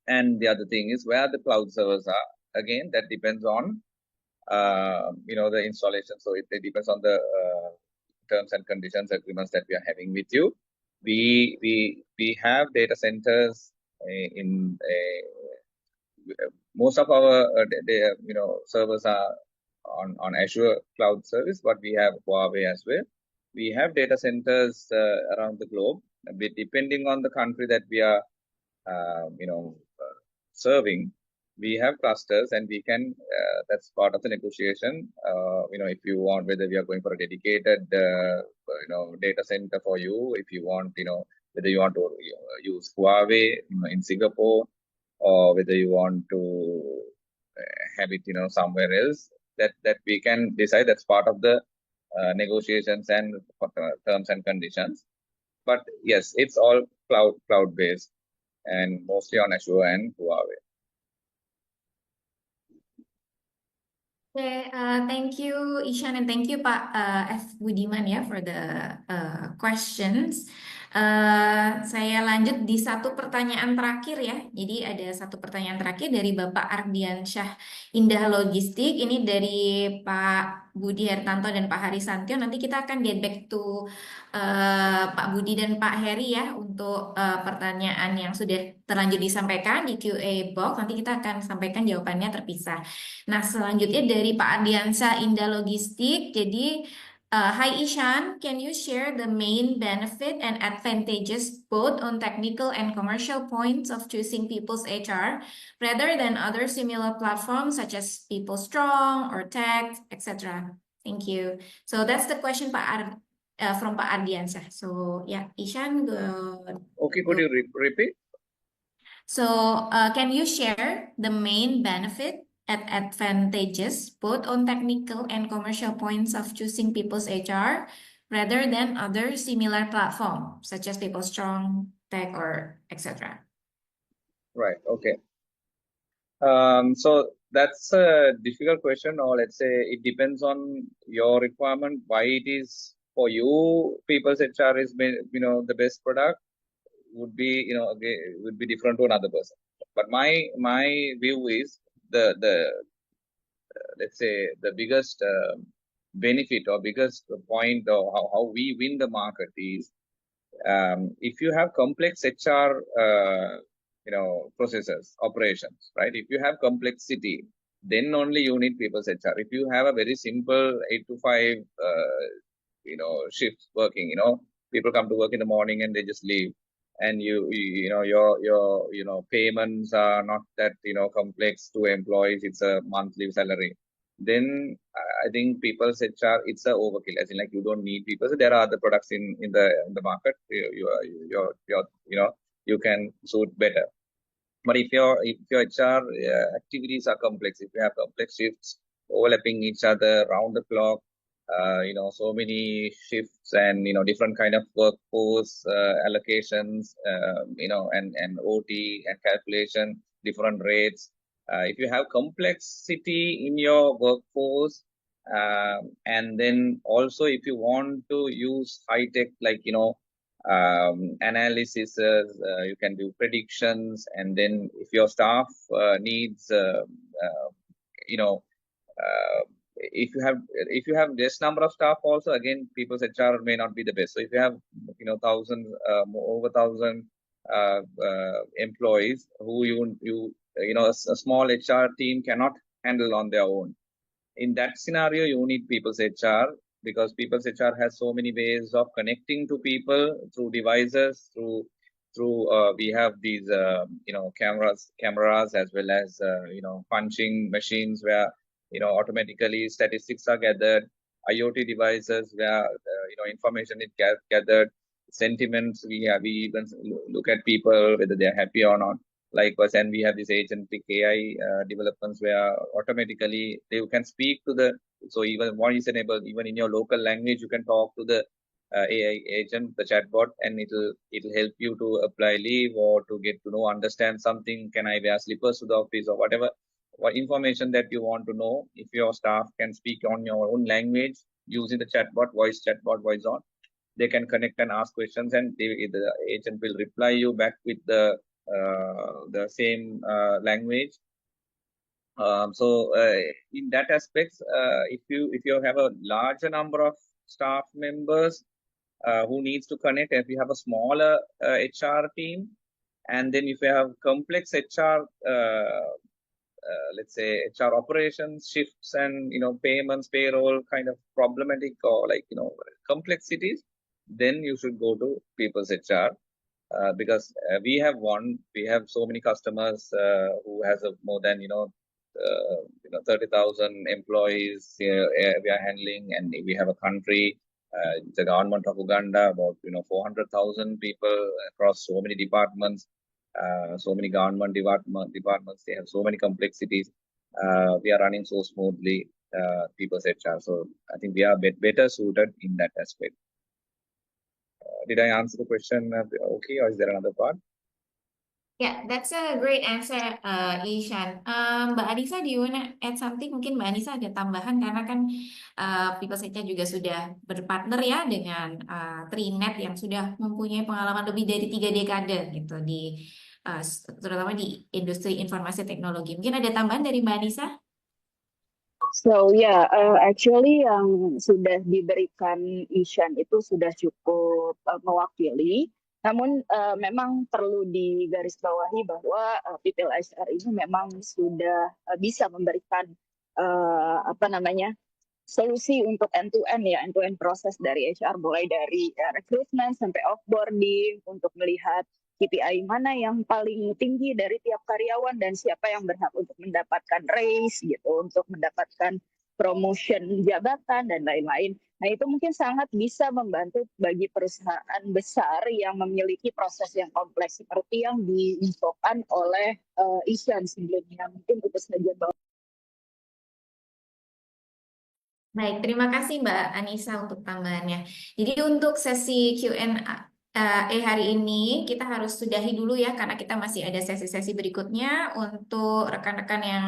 And the other thing is where the cloud servers are. Again, that depends on the installation. So it depends on the terms and conditions agreements that we are having with you. We have data centers in most of our servers are on Azure cloud service, but we have Huawei as well. We have data centers around the globe, depending on the country that we are serving. We have clusters, and we can, that's part of the negotiation. If you want, whether we are going for a dedicated, data center for you, if you want, whether you want to use Huawei in Singapore, or whether you want to have it, somewhere else, that we can decide. That's part of the negotiations and terms and conditions. But yes, it's all cloud-based and mostly on Azure and Huawei. Okay, thank you Ishan and thank you Pak F. Budiman ya for the questions. Saya lanjut di satu pertanyaan terakhir ya. Jadi ada satu pertanyaan terakhir dari Bapak Ardiansyah Indah Logistik. Ini dari Pak Budi Hertanto dan Pak Hari Santyo. Nanti kita akan get back to Pak Budi dan Pak Heri ya untuk pertanyaan yang sudah terlanjur disampaikan di QA box. Nanti kita akan sampaikan jawabannya terpisah. Nah, selanjutnya dari Pak Ardiansyah Indah Logistik. Jadi, hi Ishan, can you share the main benefit and advantages both on technical and commercial points of choosing People's HR rather than other similar platforms such as PeopleStrong or Tech, etc.? Thank you. So that's the question from Pak Ardiansyah. So yeah, Ishan, Okay, could you repeat? So can you share the main benefit and advantages both on technical and commercial points of choosing People's HR rather than other similar platforms such as PeopleStrong, Tech, or etc. Right. Okay. So that's a difficult question, or let's say it depends on your requirement. Why it is for you, People's HR is the best product would be would be different to another person. But my view is the let's say the biggest benefit or biggest point or how we win the market is if you have complex HR processes, operations, right? If you have complexity, then only you need people's HR. If you have a very simple 8 to 5 shifts working, people come to work in the morning and they just leave, and your payments are not that complex to employees, it's a monthly salary, then I think people's HR, it's a overkill. As in, like, you don't need people. So there are other products in the market. You can suit better. But if your HR activities are complex, if you have complex shifts overlapping each other round the clock, so many shifts and different kind of workforce allocations, and OT and calculation, different rates. If you have complexity in your workforce, and then also if you want to use high tech, like analysis, you can do predictions, and then if your staff needs you know uh, if you have this number of staff also, again, people's HR may not be the best. So if you have thousands, over 1,000 employees who a small HR team cannot handle on their own, in that scenario you need people's HR, because people's HR has so many ways of connecting to people through devices, through we have these cameras as well as punching machines where automatically statistics are gathered, IoT devices where information is gathered, sentiments, we even look at people whether they're happy or not. Likewise, and we have this agentic AI developments where automatically they can speak to the, so even one is enabled, even in your local language, you can talk to the AI agent, the chatbot, and it'll help you to apply leave or to get to know, understand something. Can I wear slippers to the office or whatever? What information that you want to know, if your staff can speak on your own language using the chatbot, voice on, they can connect and ask questions, and the agent will reply you back with the same language. So in that aspect, if you have a larger number of staff members who needs to connect, if you have a smaller HR team, and then if you have complex HR, let's say HR operations, shifts, and payments, payroll kind of problematic, or complexities, then you should go to people's HR. Because we have so many customers who has more than 30,000 employees we are handling, and we have a country, the government of Uganda, about 400,000 people across so many departments, so many government departments. They have so many complexities. We are running so smoothly, people's HR. So I think we are better suited in that aspect. Did I answer the question okay, or is there another part? Yeah, that's a great answer, Ishan. Mbak Anissa, do you wanna add something? Mungkin Mbak Anissa ada tambahan karena kan People Sector juga sudah berpartner ya dengan Trinet yang sudah mempunyai pengalaman lebih dari 3 dekade gitu di terutama di industri informasi teknologi. Mungkin ada tambahan dari Mbak Anissa? So yeah, actually yang sudah diberikan Ishan itu sudah cukup mewakili. Namun memang perlu digarisbawahi bahwa People HR ini memang sudah bisa memberikan solusi untuk end-to-end ya, end-to-end proses dari HR, mulai dari rekrutmen sampai offboarding, untuk melihat KPI mana yang paling tinggi dari tiap karyawan dan siapa yang berhak untuk mendapatkan raise gitu, untuk mendapatkan promotion jabatan dan lain-lain. Nah, itu mungkin sangat bisa membantu bagi perusahaan besar yang memiliki proses yang kompleks seperti yang diinfokan oleh Ishan sebelumnya. Mungkin itu saja, Bang. Baik, terima kasih Mbak Anissa untuk tambahannya. Jadi untuk sesi Q&A hari ini kita harus sudahi dulu ya karena kita masih ada sesi-sesi berikutnya untuk rekan-rekan yang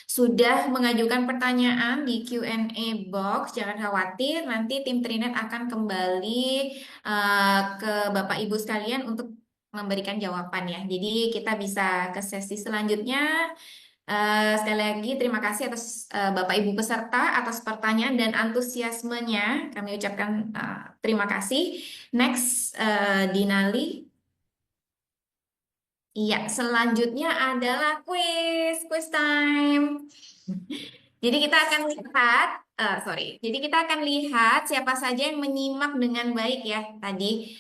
sudah mengajukan pertanyaan di Q&A box. Jangan khawatir, nanti tim Trinet akan kembali ke Bapak Ibu sekalian untuk memberikan jawaban ya. Jadi kita bisa ke sesi selanjutnya. Sekali lagi terima kasih atas Bapak Ibu peserta atas pertanyaan dan antusiasmenya. Kami ucapkan terima kasih. Next, Dinali. Iya, selanjutnya adalah quiz time. Jadi kita akan lihat, Jadi kita akan lihat siapa saja yang menyimak dengan baik ya tadi.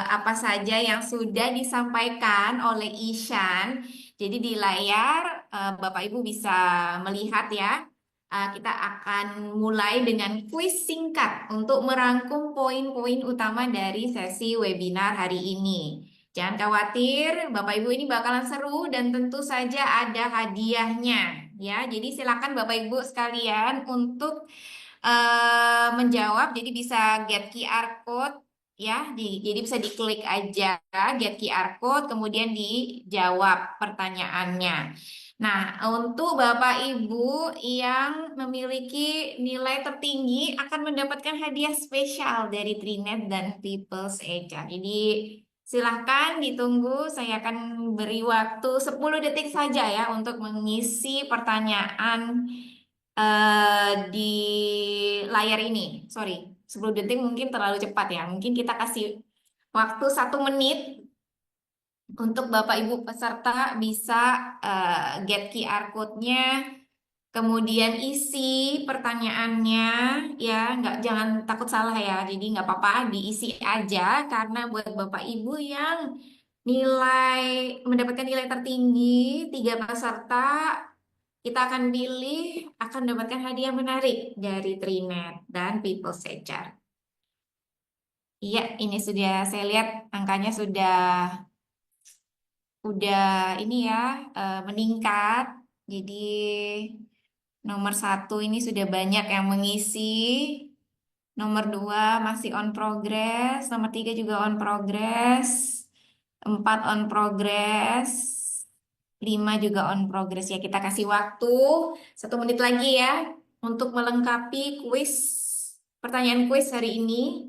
Apa saja yang sudah disampaikan oleh Ishan. Jadi di layar Bapak Ibu bisa melihat ya. Kita akan mulai dengan kuis singkat untuk merangkum poin-poin utama dari sesi webinar hari ini. Jangan khawatir, Bapak Ibu ini bakalan seru dan tentu saja ada hadiahnya ya. Jadi silakan Bapak Ibu sekalian untuk menjawab. Jadi bisa get QR code ya. Jadi bisa diklik aja get QR code kemudian dijawab pertanyaannya. Nah, untuk Bapak Ibu yang memiliki nilai tertinggi akan mendapatkan hadiah spesial dari Trinet dan People's HR. Jadi silahkan ditunggu, saya akan beri waktu 10 detik saja ya untuk mengisi pertanyaan di layar ini. Sorry, 10 detik mungkin terlalu cepat ya. Mungkin kita kasih waktu 1 menit untuk Bapak Ibu peserta bisa get QR code-nya, kemudian isi pertanyaannya ya, jangan takut salah ya. Jadi nggak apa-apa diisi aja karena buat Bapak Ibu yang mendapatkan nilai tertinggi 3 peserta kita akan pilih akan mendapatkan hadiah menarik dari Trinet dan People HR. Iya, ini sudah saya lihat angkanya udah ini ya meningkat. Jadi nomor 1 ini sudah banyak yang mengisi. Nomor 2 masih on progress. Nomor 3 juga on progress. 4 on progress. 5 juga on progress ya. Kita kasih waktu 1 menit lagi ya untuk melengkapi pertanyaan kuis hari ini.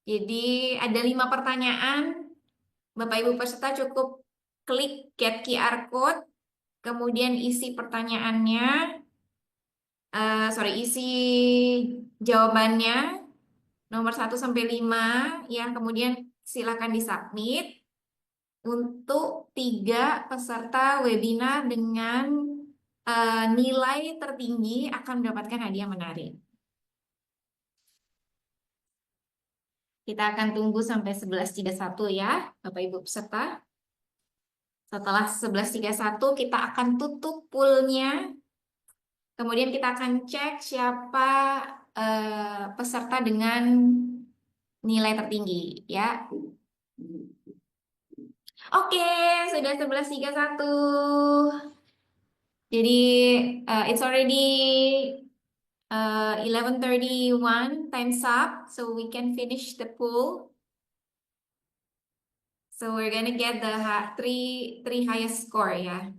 Jadi ada 5 pertanyaan. Bapak Ibu peserta cukup klik get QR code, kemudian isi pertanyaannya, isi jawabannya nomor 1 sampai 5 ya, kemudian silakan disubmit untuk 3 peserta webinar dengan nilai tertinggi akan mendapatkan hadiah menarik. Kita akan tunggu sampai 11.31 ya, Bapak Ibu peserta. Setelah 11.31 kita akan tutup poolnya. Kemudian kita akan cek siapa peserta dengan nilai tertinggi ya. Oke, sudah 11.31. Jadi it's already 11:31, time's up, so we can finish the pool. So we're gonna get the three highest score ya.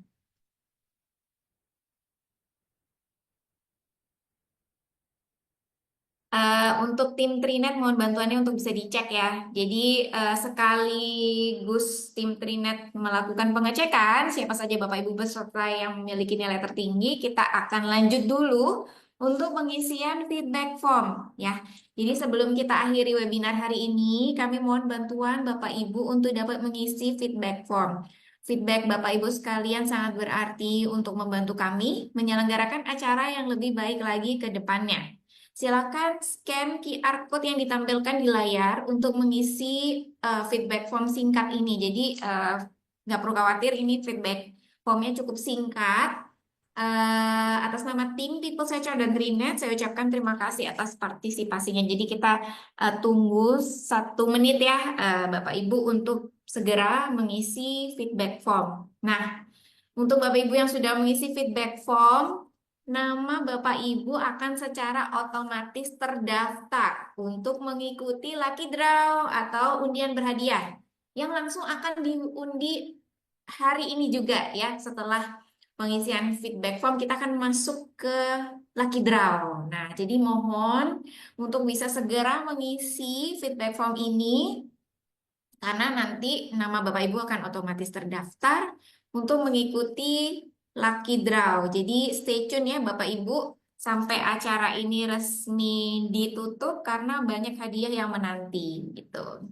Untuk tim Trinet mohon bantuannya untuk bisa dicek ya. Jadi sekaligus tim Trinet melakukan pengecekan siapa saja Bapak Ibu peserta yang memiliki nilai tertinggi, kita akan lanjut dulu untuk pengisian feedback form ya. Jadi sebelum kita akhiri webinar hari ini, kami mohon bantuan Bapak Ibu untuk dapat mengisi feedback form. Feedback Bapak Ibu sekalian sangat berarti untuk membantu kami menyelenggarakan acara yang lebih baik lagi ke depannya. Silakan scan QR code yang ditampilkan di layar untuk mengisi feedback form singkat ini. Jadi nggak perlu khawatir, ini feedback formnya cukup singkat. Atas nama tim People HR dan Trinet, saya ucapkan terima kasih atas partisipasinya. Jadi kita tunggu 1 menit ya Bapak Ibu untuk segera mengisi feedback form. Nah, untuk Bapak Ibu yang sudah mengisi feedback form, nama Bapak Ibu akan secara otomatis terdaftar untuk mengikuti Lucky Draw atau undian berhadiah yang langsung akan diundi hari ini juga ya. Setelah pengisian feedback form kita akan masuk ke Lucky Draw. Nah, jadi mohon untuk bisa segera mengisi feedback form ini karena nanti nama Bapak Ibu akan otomatis terdaftar untuk mengikuti Lucky Draw. Jadi stay tune ya Bapak Ibu sampai acara ini resmi ditutup karena banyak hadiah yang menanti gitu.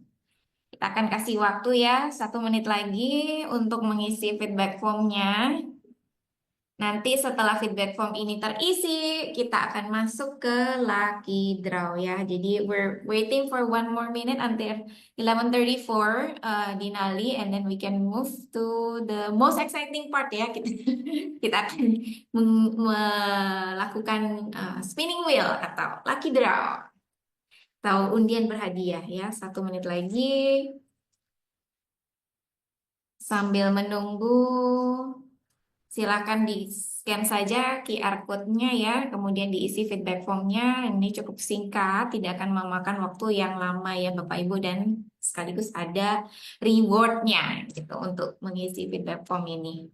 Kita akan kasih waktu ya 1 menit lagi untuk mengisi feedback formnya. Nanti setelah feedback form ini terisi, kita akan masuk ke Lucky Draw ya. Jadi we're waiting for 1 more minute until 11:34 Dinali, and then we can move to the most exciting part ya. Kita akan melakukan spinning wheel atau Lucky Draw atau undian berhadiah ya. 1 menit lagi. Sambil menunggu, silakan di-scan saja QR code-nya ya, kemudian diisi feedback form-nya. Ini cukup singkat, tidak akan memakan waktu yang lama ya Bapak Ibu, dan sekaligus ada reward-nya gitu untuk mengisi feedback form ini.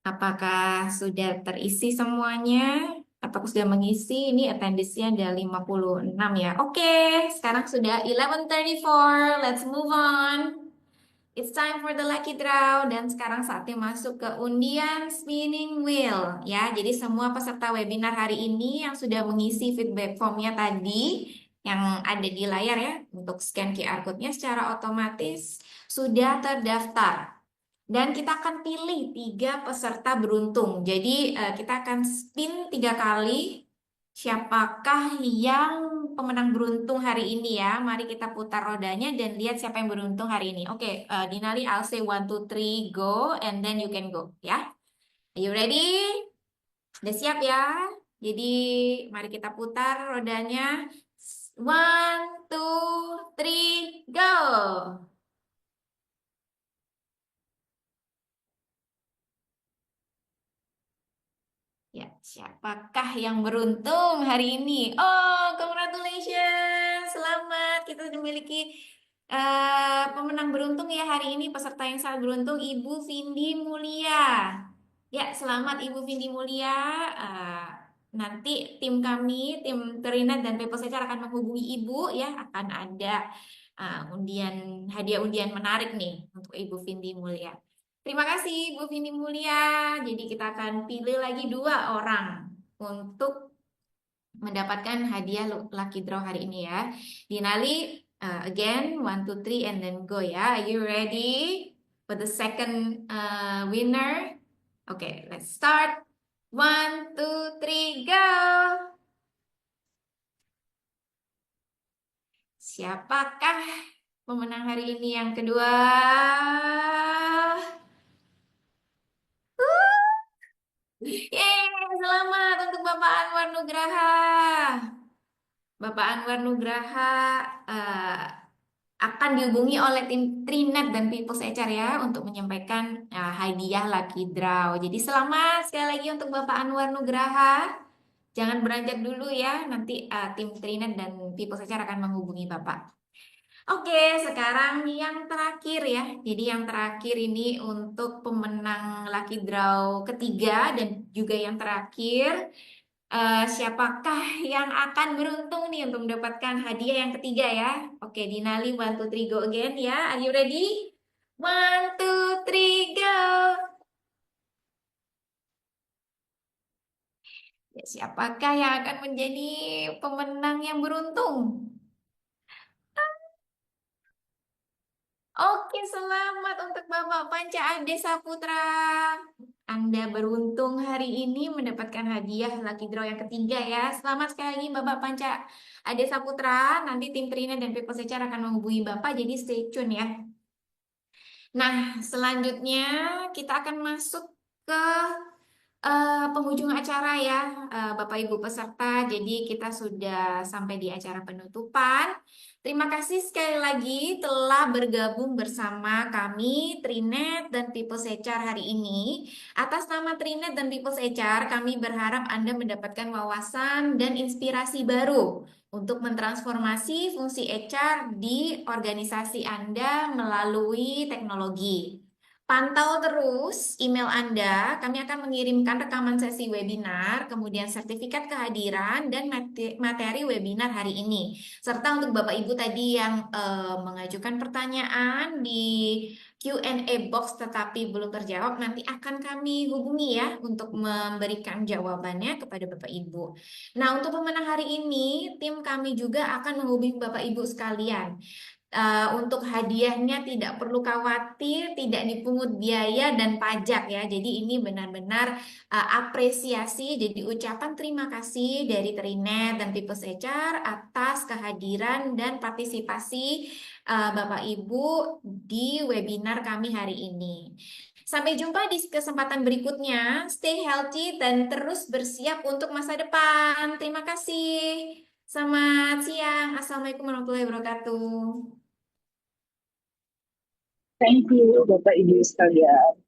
Apakah sudah terisi semuanya? Apakah sudah mengisi? Ini attendance-nya ada 56 ya. Oke, sekarang sudah 11:34. Let's move on. It's time for the lucky draw, dan sekarang saatnya masuk ke undian spinning wheel ya. Jadi semua peserta webinar hari ini yang sudah mengisi feedback formnya tadi yang ada di layar ya, untuk scan QR code-nya secara otomatis sudah terdaftar. Dan kita akan pilih 3 peserta beruntung. Jadi kita akan spin 3 kali. Siapakah yang pemenang beruntung hari ini ya? Mari kita putar rodanya dan lihat siapa yang beruntung hari ini. Oke, Dinali, I'll say 1, 2, 3, go, and then you can go ya. Are you ready? Udah siap ya? Jadi mari kita putar rodanya. 1, 2, 3, go! Ya, siapakah yang beruntung hari ini? Oh, congratulations! Selamat, kita sudah memiliki pemenang beruntung ya hari ini. Peserta yang sangat beruntung, Ibu Vindi Mulia. Ya, selamat Ibu Vindi Mulia. Nanti tim kami, tim Terinat dan Pepo Secar akan menghubungi Ibu ya. Akan ada hadiah undian menarik nih untuk Ibu Vindi Mulia. Terima kasih Bu Vindi Mulia. Jadi kita akan pilih lagi 2 orang untuk mendapatkan hadiah lucky draw hari ini ya. Dinali, again 1, 2, 3 and then go ya. Are you ready for the second winner? Okay, let's start. 1, 2, 3, go! Siapakah pemenang hari ini yang kedua? Yeay, selamat untuk Bapak Anwar Nugraha. Bapak Anwar Nugraha akan dihubungi oleh tim Trinet dan People's HR ya untuk menyampaikan hadiah lucky draw. Jadi selamat sekali lagi untuk Bapak Anwar Nugraha. Jangan beranjak dulu ya, nanti tim Trinet dan People's HR akan menghubungi Bapak. Oke, sekarang yang terakhir ya. Jadi yang terakhir ini untuk pemenang lucky draw ketiga dan juga yang terakhir. Siapakah yang akan beruntung nih untuk mendapatkan hadiah yang ketiga ya? Oke, Dinali, 1, 2, 3, go again ya. Are you ready? 1, 2, 3, go! Ya, siapakah yang akan menjadi pemenang yang beruntung? Oke, selamat untuk Bapak Panca Ade Saputra. Anda beruntung hari ini mendapatkan hadiah lucky draw yang ketiga ya. Selamat sekali lagi Bapak Panca Ade Saputra. Nanti tim Trina dan People Secara akan menghubungi Bapak, jadi stay tune ya. Nah, selanjutnya kita akan masuk ke penghujung acara ya, Bapak Ibu peserta. Jadi kita sudah sampai di acara penutupan. Terima kasih sekali lagi telah bergabung bersama kami Trinet dan People's HR hari ini. Atas nama Trinet dan People's HR, kami berharap Anda mendapatkan wawasan dan inspirasi baru untuk mentransformasi fungsi HR di organisasi Anda melalui teknologi. Pantau terus email Anda, kami akan mengirimkan rekaman sesi webinar, kemudian sertifikat kehadiran, dan materi webinar hari ini. Serta untuk Bapak Ibu tadi yang mengajukan pertanyaan di Q&A box tetapi belum terjawab, nanti akan kami hubungi ya untuk memberikan jawabannya kepada Bapak Ibu. Nah, untuk pemenang hari ini, tim kami juga akan menghubungi Bapak Ibu sekalian. Untuk hadiahnya tidak perlu khawatir, tidak dipungut biaya dan pajak ya. Jadi ini benar-benar apresiasi, jadi ucapan terima kasih dari Trinet dan People's HR atas kehadiran dan partisipasi Bapak Ibu di webinar kami hari ini. Sampai jumpa di kesempatan berikutnya. Stay healthy dan terus bersiap untuk masa depan. Terima kasih. Selamat siang. Assalamualaikum warahmatullahi wabarakatuh. Thank you Bapak Ibu sekalian.